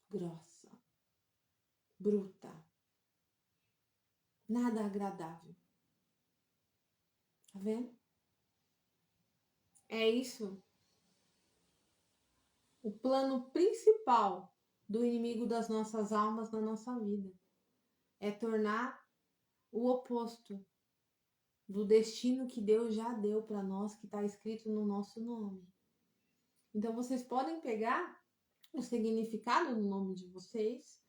grossa, bruta, nada agradável. Tá vendo? É isso. O plano principal do inimigo das nossas almas na nossa vida é tornar o oposto do destino que Deus já deu para nós, que está escrito no nosso nome. Então vocês podem pegar o significado do nome de vocês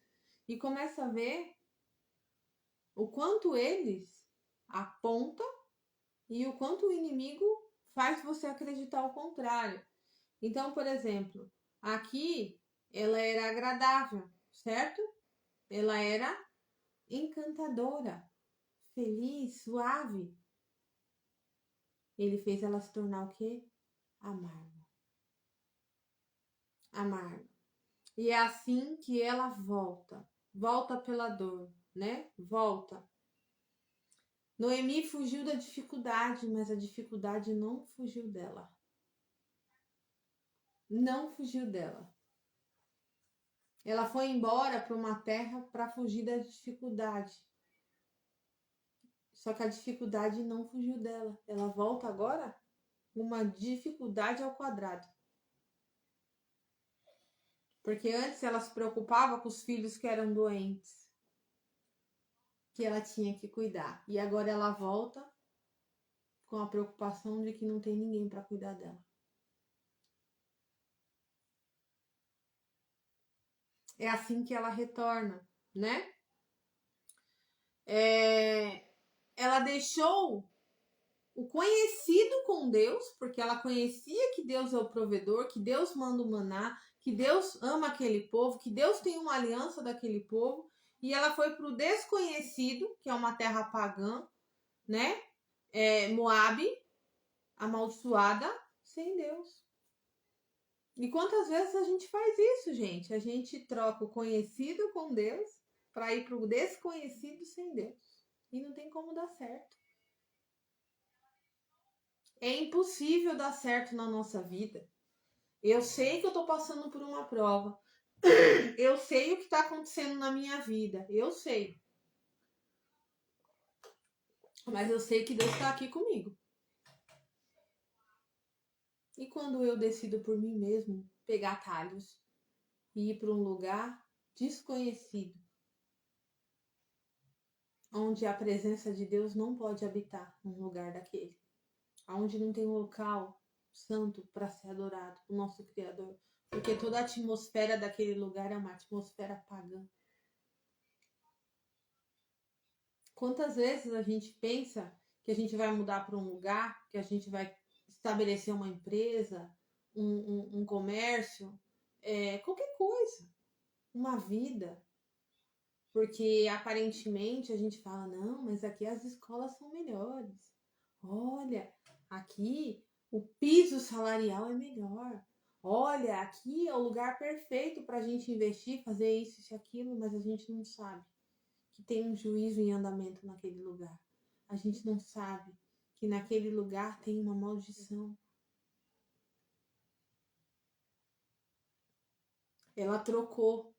e começa a ver o quanto eles apontam e o quanto o inimigo faz você acreditar o contrário. Então, por exemplo, aqui ela era agradável, certo? Ela era encantadora, feliz, suave. Ele fez ela se tornar o quê? Amarga. Amarga. E é assim que ela volta. Volta pela dor, né? Volta. Noemi fugiu da dificuldade, mas a dificuldade não fugiu dela. Não fugiu dela. Ela foi embora para uma terra para fugir da dificuldade. Só que a dificuldade não fugiu dela. Ela volta agora com uma dificuldade ao quadrado. Porque antes ela se preocupava com os filhos que eram doentes, que ela tinha que cuidar. E agora ela volta com a preocupação de que não tem ninguém para cuidar dela. É assim que ela retorna, né? Ela deixou o conhecido com Deus, porque ela conhecia que Deus é o provedor, que Deus manda o maná, que Deus ama aquele povo, que Deus tem uma aliança daquele povo, e ela foi para o desconhecido, que é uma terra pagã, né? Moabe, amaldiçoada, sem Deus. E quantas vezes a gente faz isso, gente? A gente troca o conhecido com Deus para ir para o desconhecido sem Deus. E não tem como dar certo. É impossível dar certo na nossa vida. Eu sei que eu estou passando por uma prova. Eu sei o que está acontecendo na minha vida. Eu sei. Mas eu sei que Deus está aqui comigo. E quando eu decido por mim mesmo pegar atalhos e ir para um lugar desconhecido, onde a presença de Deus não pode habitar num lugar daquele, onde não tem um local santo para ser adorado, o nosso Criador, porque toda a atmosfera daquele lugar é uma atmosfera pagã. Quantas vezes a gente pensa que a gente vai mudar para um lugar, que a gente vai estabelecer uma empresa, um comércio, qualquer coisa, uma vida, porque aparentemente a gente fala, não, mas aqui as escolas são melhores. Olha, aqui o piso salarial é melhor. Olha, aqui é o lugar perfeito para a gente investir, fazer isso e aquilo, mas a gente não sabe que tem um juízo em andamento naquele lugar. A gente não sabe que naquele lugar tem uma maldição. Ela trocou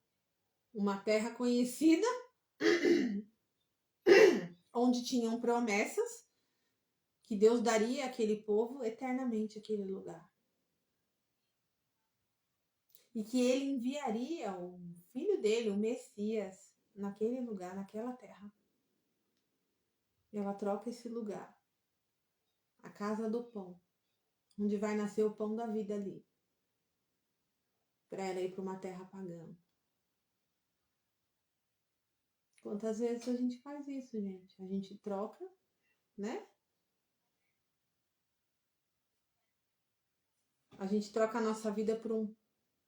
uma terra conhecida, onde tinham promessas, que Deus daria àquele povo eternamente aquele lugar. E que ele enviaria o filho dele, o Messias, naquele lugar, naquela terra. Ela troca esse lugar, a casa do pão, onde vai nascer o pão da vida ali, para ela ir para uma terra pagã. Quantas vezes a gente faz isso, gente? A gente troca, né? A gente troca a nossa vida por um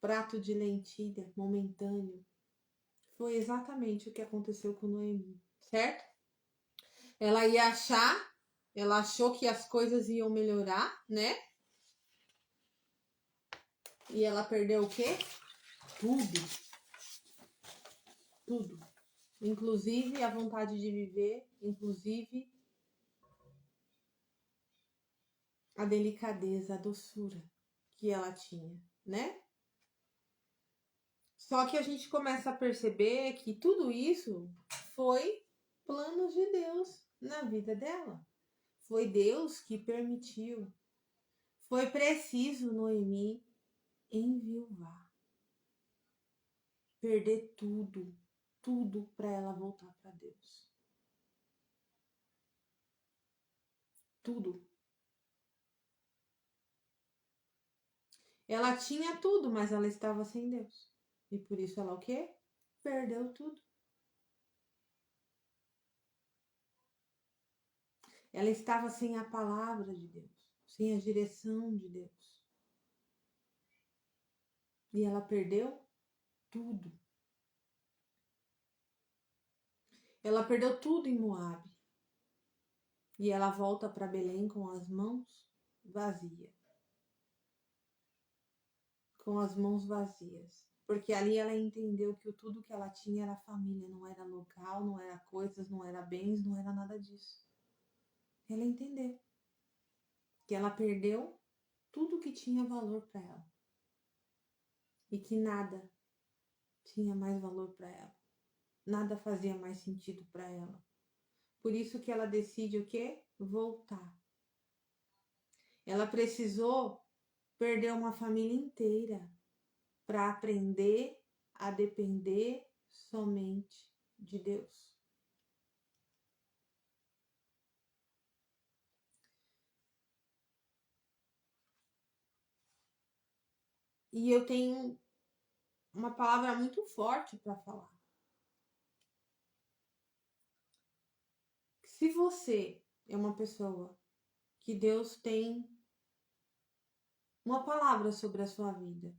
prato de lentilha momentâneo. Foi exatamente o que aconteceu com Noemi, certo? Ela achou que as coisas iam melhorar, né? E ela perdeu o quê? Tudo. Tudo. inclusive a vontade de viver, inclusive a delicadeza, a doçura que ela tinha, né? Só que a gente começa a perceber que tudo isso foi planos de Deus na vida dela. Foi Deus que permitiu. Foi preciso Noemi enviuvar, perder tudo, tudo para ela voltar para Deus. Tudo. Ela tinha tudo, mas ela estava sem Deus. E por isso ela o quê? Perdeu tudo. Ela estava sem a palavra de Deus, sem a direção de Deus. E ela perdeu tudo. Ela perdeu tudo em Moabe. E ela volta para Belém com as mãos vazias. Com as mãos vazias. Porque ali ela entendeu que tudo que ela tinha era família, não era local, não era coisas, não era bens, não era nada disso. Ela entendeu que ela perdeu tudo que tinha valor para ela. E que nada tinha mais valor para ela. Nada fazia mais sentido para ela. Por isso que ela decide o quê? Voltar. Ela precisou perder uma família inteira para aprender a depender somente de Deus. E eu tenho uma palavra muito forte para falar. Se você é uma pessoa que Deus tem uma palavra sobre a sua vida,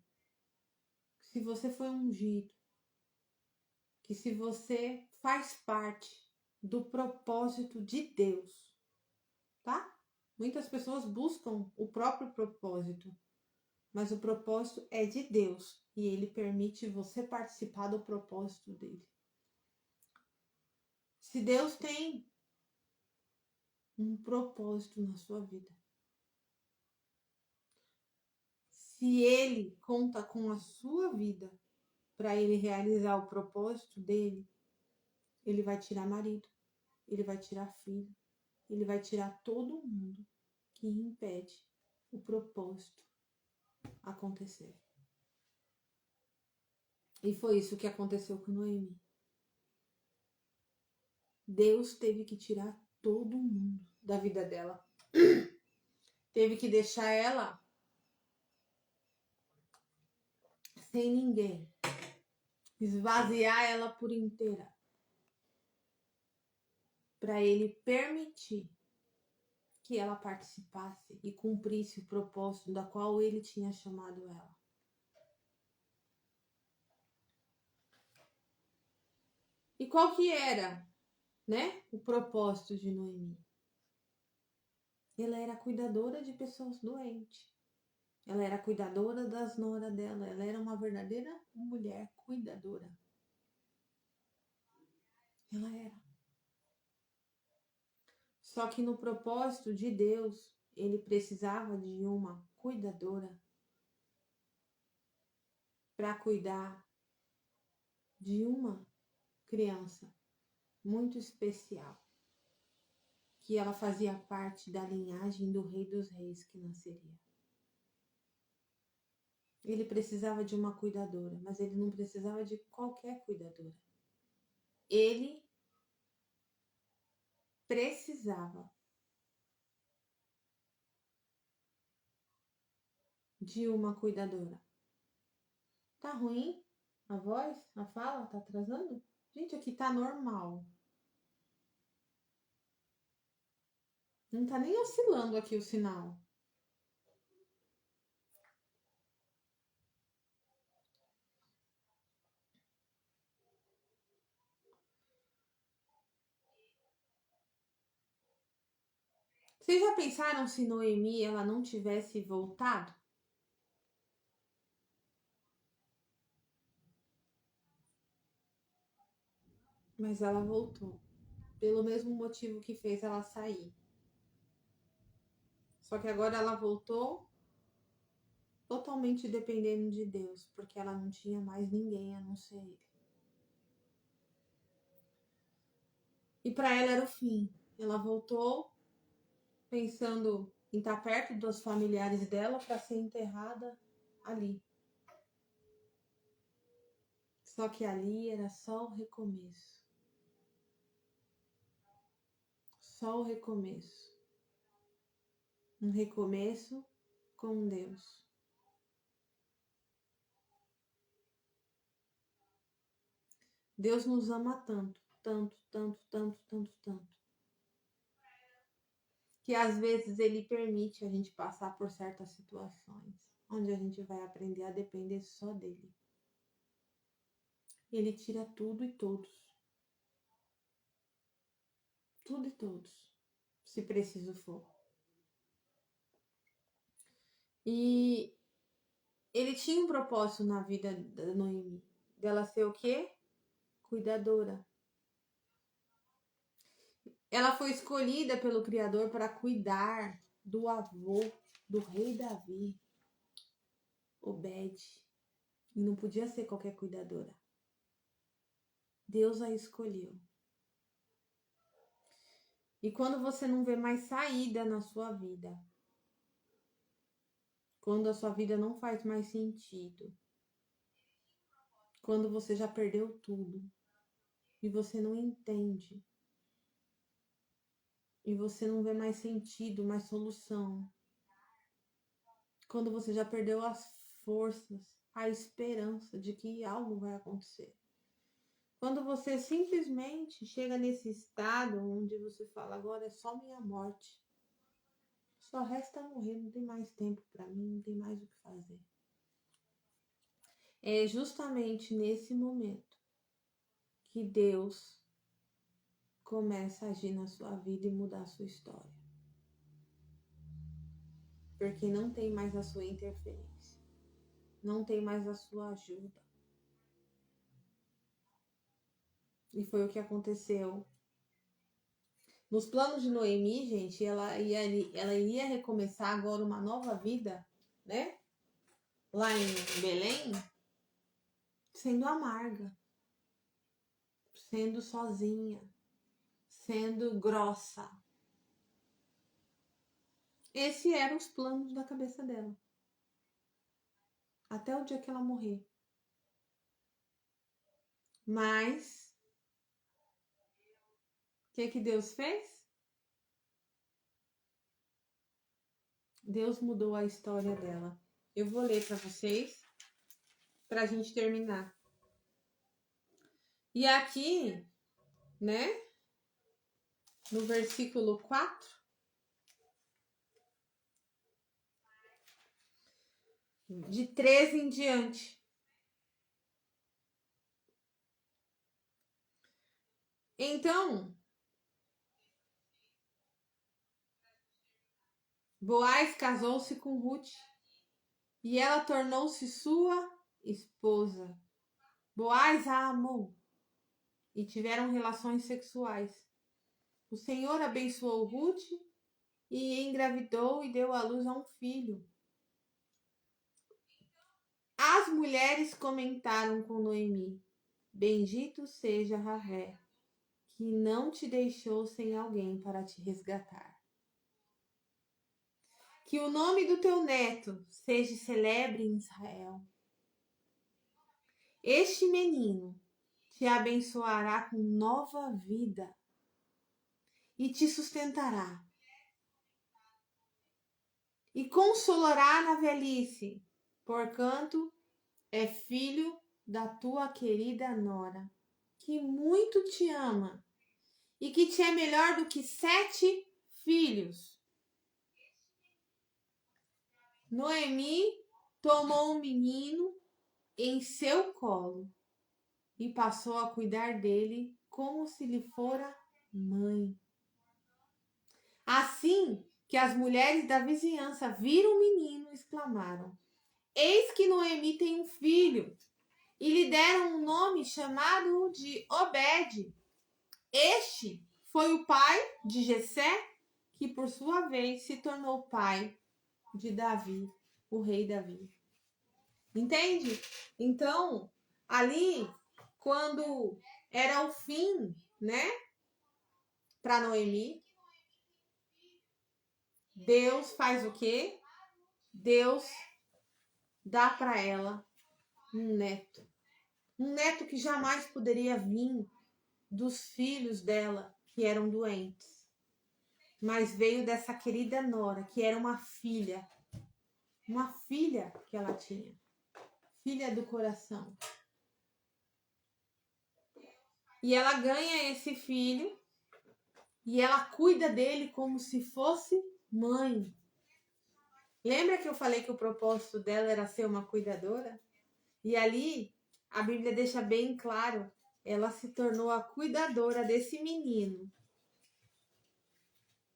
se você foi ungido, que se você faz parte do propósito de Deus, tá? Muitas pessoas buscam o próprio propósito, mas o propósito é de Deus e Ele permite você participar do propósito dele. Se Deus tem um propósito na sua vida, se Ele conta com a sua vida para Ele realizar o propósito dele, Ele vai tirar marido, Ele vai tirar filho, Ele vai tirar todo mundo que impede o propósito acontecer. E foi isso que aconteceu com Noemi. Deus teve que tirar todo mundo da vida dela. Teve que deixar ela sem ninguém. Esvaziar ela por inteira. Para ele permitir que ela participasse e cumprisse o propósito da qual ele tinha chamado ela. E qual que era, né, o propósito de Noemi? Ela era cuidadora de pessoas doentes. Ela era cuidadora das noras dela. Ela era uma verdadeira mulher cuidadora. Ela era. Só que no propósito de Deus, ele precisava de uma cuidadora para cuidar de uma criança muito especial, que ela fazia parte da linhagem do Rei dos Reis que nasceria. Ele precisava de uma cuidadora, mas ele não precisava de qualquer cuidadora. Ele precisava de uma cuidadora. Tá ruim a voz? A fala? Tá atrasando? Gente, aqui tá normal. Não tá nem oscilando aqui o sinal. Vocês já pensaram se Noemi ela não tivesse voltado? Mas ela voltou, pelo mesmo motivo que fez ela sair. Só que agora ela voltou totalmente dependendo de Deus, porque ela não tinha mais ninguém a não ser ele. E para ela era o fim. Ela voltou pensando em estar perto dos familiares dela para ser enterrada ali. Só que ali era só o recomeço. Só o recomeço. Um recomeço com Deus. Deus nos ama tanto, tanto, tanto, tanto, tanto, tanto, que às vezes Ele permite a gente passar por certas situações, onde a gente vai aprender a depender só dEle. Ele tira tudo e todos. Tudo e todos, se preciso for. E ele tinha um propósito na vida da Noemi, dela ser o quê? Cuidadora. Ela foi escolhida pelo Criador para cuidar do avô do rei Davi, Obed. E não podia ser qualquer cuidadora. Deus a escolheu. E quando você não vê mais saída na sua vida, quando a sua vida não faz mais sentido, quando você já perdeu tudo e você não entende, e você não vê mais sentido, mais solução, quando você já perdeu as forças, a esperança de que algo vai acontecer, quando você simplesmente chega nesse estado onde você fala, agora é só minha morte, só resta morrer, não tem mais tempo para mim, não tem mais o que fazer. É justamente nesse momento que Deus começa a agir na sua vida e mudar a sua história. Porque não tem mais a sua interferência. Não tem mais a sua ajuda. E foi o que aconteceu. Nos planos de Noemi, gente, ela iria recomeçar agora uma nova vida, né? Lá em Belém, sendo amarga, sendo sozinha, sendo grossa. Esses eram os planos da cabeça dela. Até o dia que ela morrer. Mas, o que Deus fez? Deus mudou a história dela. Eu vou ler para vocês, para a gente terminar. E aqui, né, no versículo 4, de 13 em diante. Então, Boaz casou-se com Ruth e ela tornou-se sua esposa. Boaz a amou e tiveram relações sexuais. O Senhor abençoou Ruth e engravidou e deu à luz a um filho. As mulheres comentaram com Noemi: bendito seja Ravé, que não te deixou sem alguém para te resgatar. Que o nome do teu neto seja celebre em Israel. Este menino te abençoará com nova vida e te sustentará e consolará na velhice, porquanto é filho da tua querida nora, que muito te ama e que te é melhor do que 7 filhos. Noemi tomou o menino em seu colo e passou a cuidar dele como se lhe fora mãe. Assim que as mulheres da vizinhança viram o menino, exclamaram: eis que Noemi tem um filho, e lhe deram um nome chamado de Obed, Este foi o pai de Jessé, que por sua vez se tornou pai de Davi, o rei Davi. Entende? Então, ali, quando era o fim, né, para Noemi, Deus faz o quê? Deus dá para ela um neto. Um neto que jamais poderia vir dos filhos dela, que eram doentes. Mas veio dessa querida nora, que era uma filha que ela tinha. Filha do coração. E ela ganha esse filho e ela cuida dele como se fosse mãe. Lembra que eu falei que o propósito dela era ser uma cuidadora? E ali a Bíblia deixa bem claro, ela se tornou a cuidadora desse menino.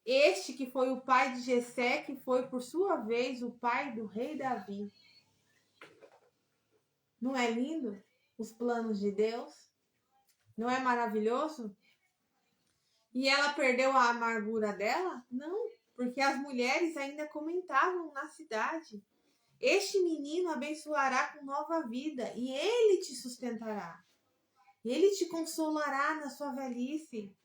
Este que foi o pai de Jessé, que foi por sua vez o pai do rei Davi. Não é lindo os planos de Deus? Não é maravilhoso? E ela perdeu a amargura dela? Não, porque as mulheres ainda comentavam na cidade. Este menino abençoará com nova vida e ele te sustentará. Ele te consolará na sua velhice.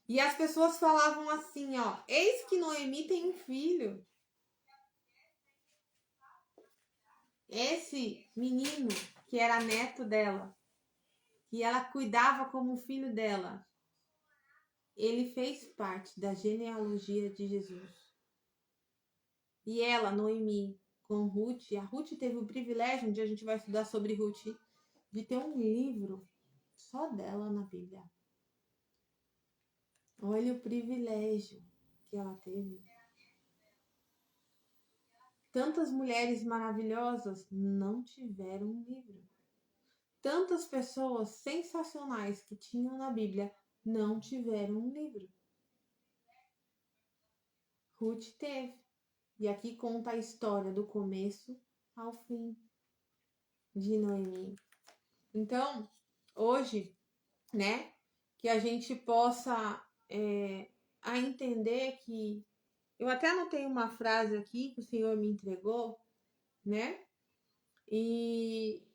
E as pessoas falavam assim, ó, eis que Noemi tem um filho. Esse menino, que era neto dela, que ela cuidava como filho dela, ele fez parte da genealogia de Jesus. E ela, Noemi, com Ruth, a Ruth teve o privilégio, um dia a gente vai estudar sobre Ruth, de ter um livro só dela na Bíblia. Olha o privilégio que ela teve. Tantas mulheres maravilhosas não tiveram um livro. Tantas pessoas sensacionais que tinham na Bíblia não tiveram um livro. Ruth teve. E aqui conta a história do começo ao fim de Noemi. Então, hoje, né, que a gente possa a entender que... Eu até anotei uma frase aqui que o Senhor me entregou, né? E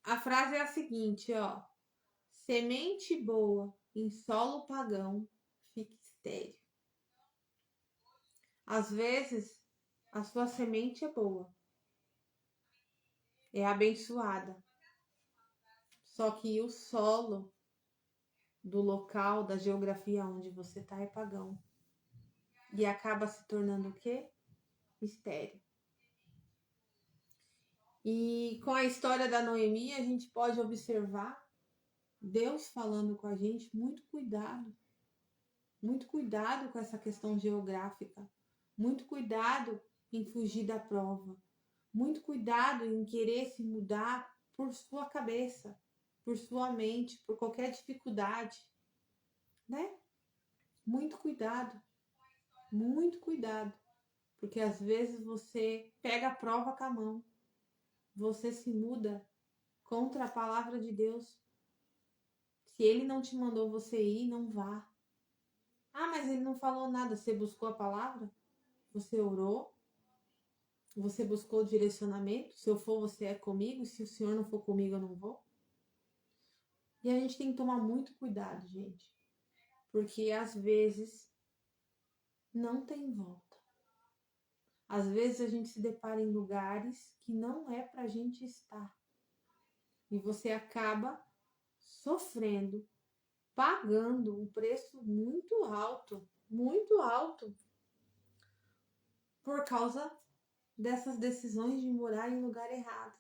a frase é a seguinte, ó. Semente boa em solo pagão fica estéril. Às vezes, a sua semente é boa, é abençoada. Só que o solo do local, da geografia onde você está é pagão. E acaba se tornando o quê? Estéril. E com a história da Noemi, a gente pode observar Deus falando com a gente, muito cuidado com essa questão geográfica, muito cuidado em fugir da prova, muito cuidado em querer se mudar por sua cabeça, por sua mente, por qualquer dificuldade, né? Muito cuidado, porque às vezes você pega a prova com a mão, você se muda contra a palavra de Deus. Se ele não te mandou você ir, não vá. Ah, mas ele não falou nada. Você buscou a palavra? Você orou? Você buscou o direcionamento? Se eu for, você é comigo? Se o Senhor não for comigo, eu não vou? E a gente tem que tomar muito cuidado, gente. Porque às vezes não tem volta. Às vezes a gente se depara em lugares que não é pra gente estar. E você acaba sofrendo, pagando um preço muito alto, por causa dessas decisões de morar em lugar errado.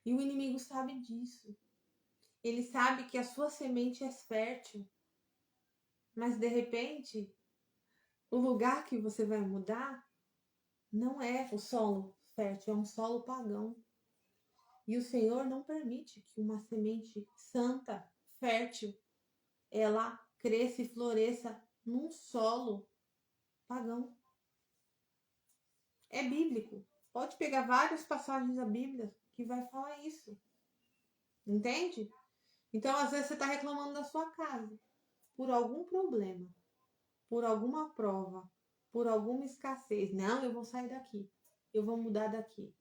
E o inimigo sabe disso. Ele sabe que a sua semente é fértil, mas de repente, o lugar que você vai mudar não é o solo fértil, é um solo pagão. E o Senhor não permite que uma semente santa, fértil, ela cresça e floresça num solo pagão. É bíblico. Pode pegar várias passagens da Bíblia que vai falar isso. Entende? Então, às vezes, você está reclamando da sua casa por algum problema, por alguma prova, por alguma escassez. Não, eu vou sair daqui. Eu vou mudar daqui.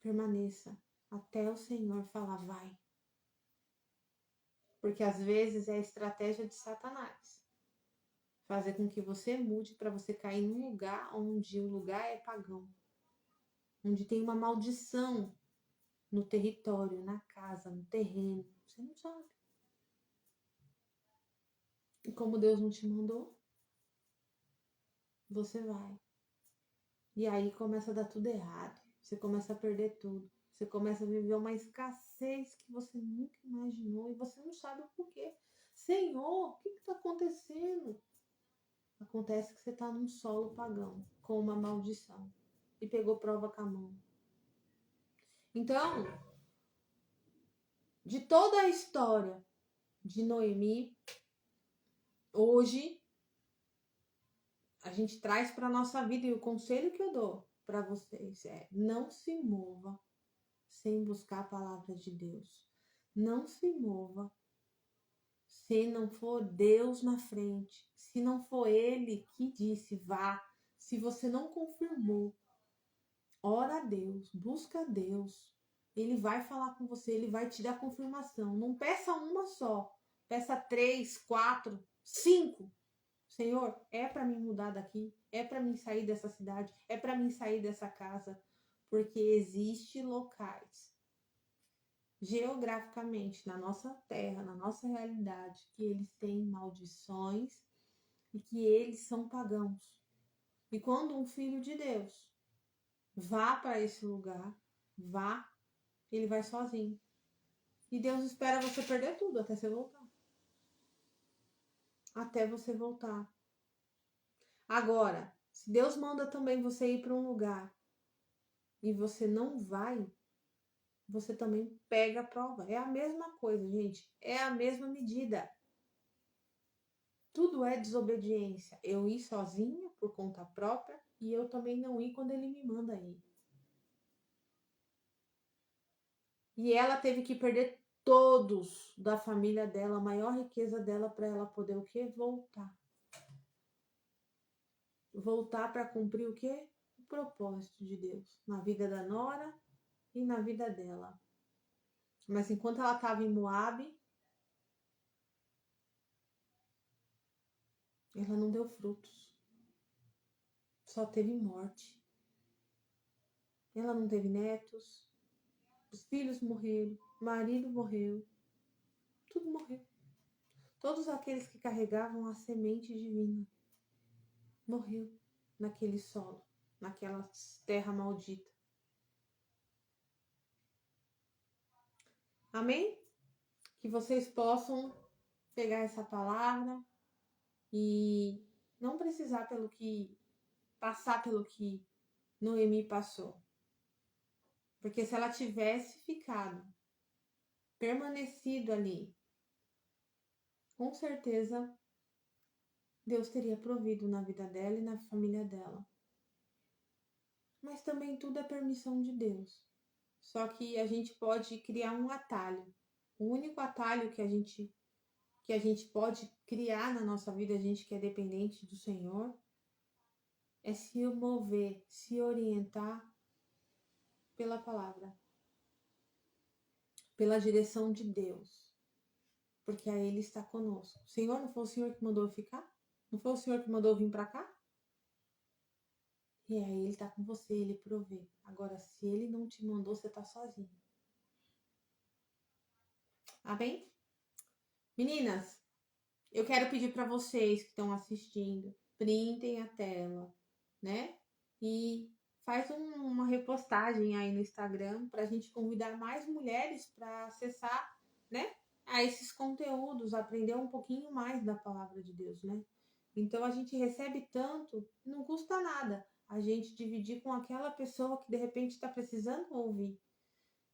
Permaneça até o Senhor falar, vai. Porque às vezes é a estratégia de Satanás. Fazer com que você mude para você cair num lugar onde o lugar é pagão. Onde tem uma maldição no território, na casa, no terreno. Você não sabe. E como Deus não te mandou, você vai. E aí começa a dar tudo errado. Você começa a perder tudo. Você começa a viver uma escassez que você nunca imaginou e você não sabe o porquê. Senhor, o que está acontecendo? Acontece que você está num solo pagão, com uma maldição. E pegou prova com a mão. Então, de toda a história de Noemi, hoje, a gente traz para a nossa vida, e o conselho que eu dou para vocês é: não se mova sem buscar a palavra de Deus. Não se mova se não for Deus na frente, se não for Ele que disse vá, se você não confirmou, ora a Deus, busca a Deus. Ele vai falar com você, ele vai te dar confirmação. Não peça uma só, peça 3, 4, 5. Senhor, é para mim mudar daqui, é para mim sair dessa cidade, é para mim sair dessa casa, porque existem locais geograficamente na nossa terra, na nossa realidade, que eles têm maldições e que eles são pagãos. E quando um filho de Deus vá para esse lugar, ele vai sozinho. E Deus espera você perder tudo até você voltar. Até você voltar. Agora, se Deus manda também você ir para um lugar e você não vai, você também pega a prova. É a mesma coisa, gente. É a mesma medida. Tudo é desobediência. Eu ir sozinha por conta própria e eu também não ir quando ele me manda ir. E ela teve que perder todos da família dela, a maior riqueza dela, para ela poder o quê? Voltar. Voltar para cumprir o quê? O propósito de Deus na vida da nora e na vida dela. Mas enquanto ela estava em Moabe, ela não deu frutos. Só teve morte. Ela não teve netos. Os filhos morreram. O marido morreu. Tudo morreu. Todos aqueles que carregavam a semente divina morreu naquele solo, naquela terra maldita. Amém? Que vocês possam pegar essa palavra e não precisar passar pelo que Noemi passou. Porque se ela tivesse ficado, permanecido ali, com certeza Deus teria provido na vida dela e na família dela. Mas também tudo é permissão de Deus. Só que a gente pode criar um atalho. O único atalho que a gente pode criar na nossa vida, a gente que é dependente do Senhor, é se mover, se orientar pela palavra, pela direção de Deus. Porque aí Ele está conosco. Senhor, não foi o Senhor que mandou eu ficar? Não foi o Senhor que mandou eu vir para cá? E aí Ele está com você, Ele provê. Agora, se Ele não te mandou, você está sozinho. Amém? Meninas, eu quero pedir para vocês que estão assistindo, printem a tela, né? E faz uma repostagem aí no Instagram para a gente convidar mais mulheres para acessar, né? A esses conteúdos, aprender um pouquinho mais da palavra de Deus, né? Então a gente recebe tanto, não custa nada a gente dividir com aquela pessoa que de repente está precisando ouvir.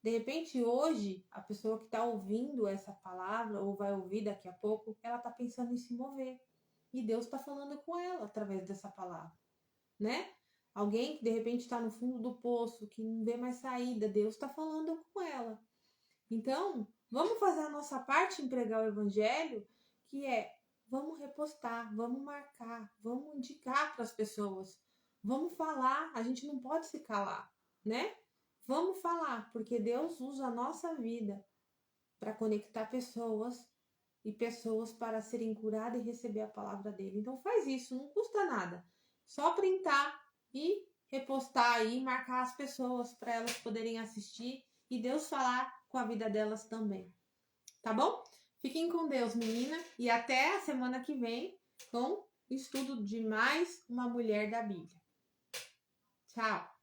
De repente, hoje, a pessoa que está ouvindo essa palavra, ou vai ouvir daqui a pouco, ela está pensando em se mover. E Deus está falando com ela através dessa palavra, né? Alguém que de repente está no fundo do poço, que não vê mais saída, Deus está falando com ela. Então, vamos fazer a nossa parte em pregar o evangelho, que é, vamos repostar, vamos marcar, vamos indicar para as pessoas, vamos falar, a gente não pode se calar, né? Vamos falar, porque Deus usa a nossa vida para conectar pessoas e pessoas para serem curadas e receber a palavra dele. Então faz isso, não custa nada. Só printar e repostar aí, marcar as pessoas para elas poderem assistir e Deus falar com a vida delas também. Tá bom? Fiquem com Deus, menina, e até a semana que vem com o estudo de mais uma mulher da Bíblia. Tchau!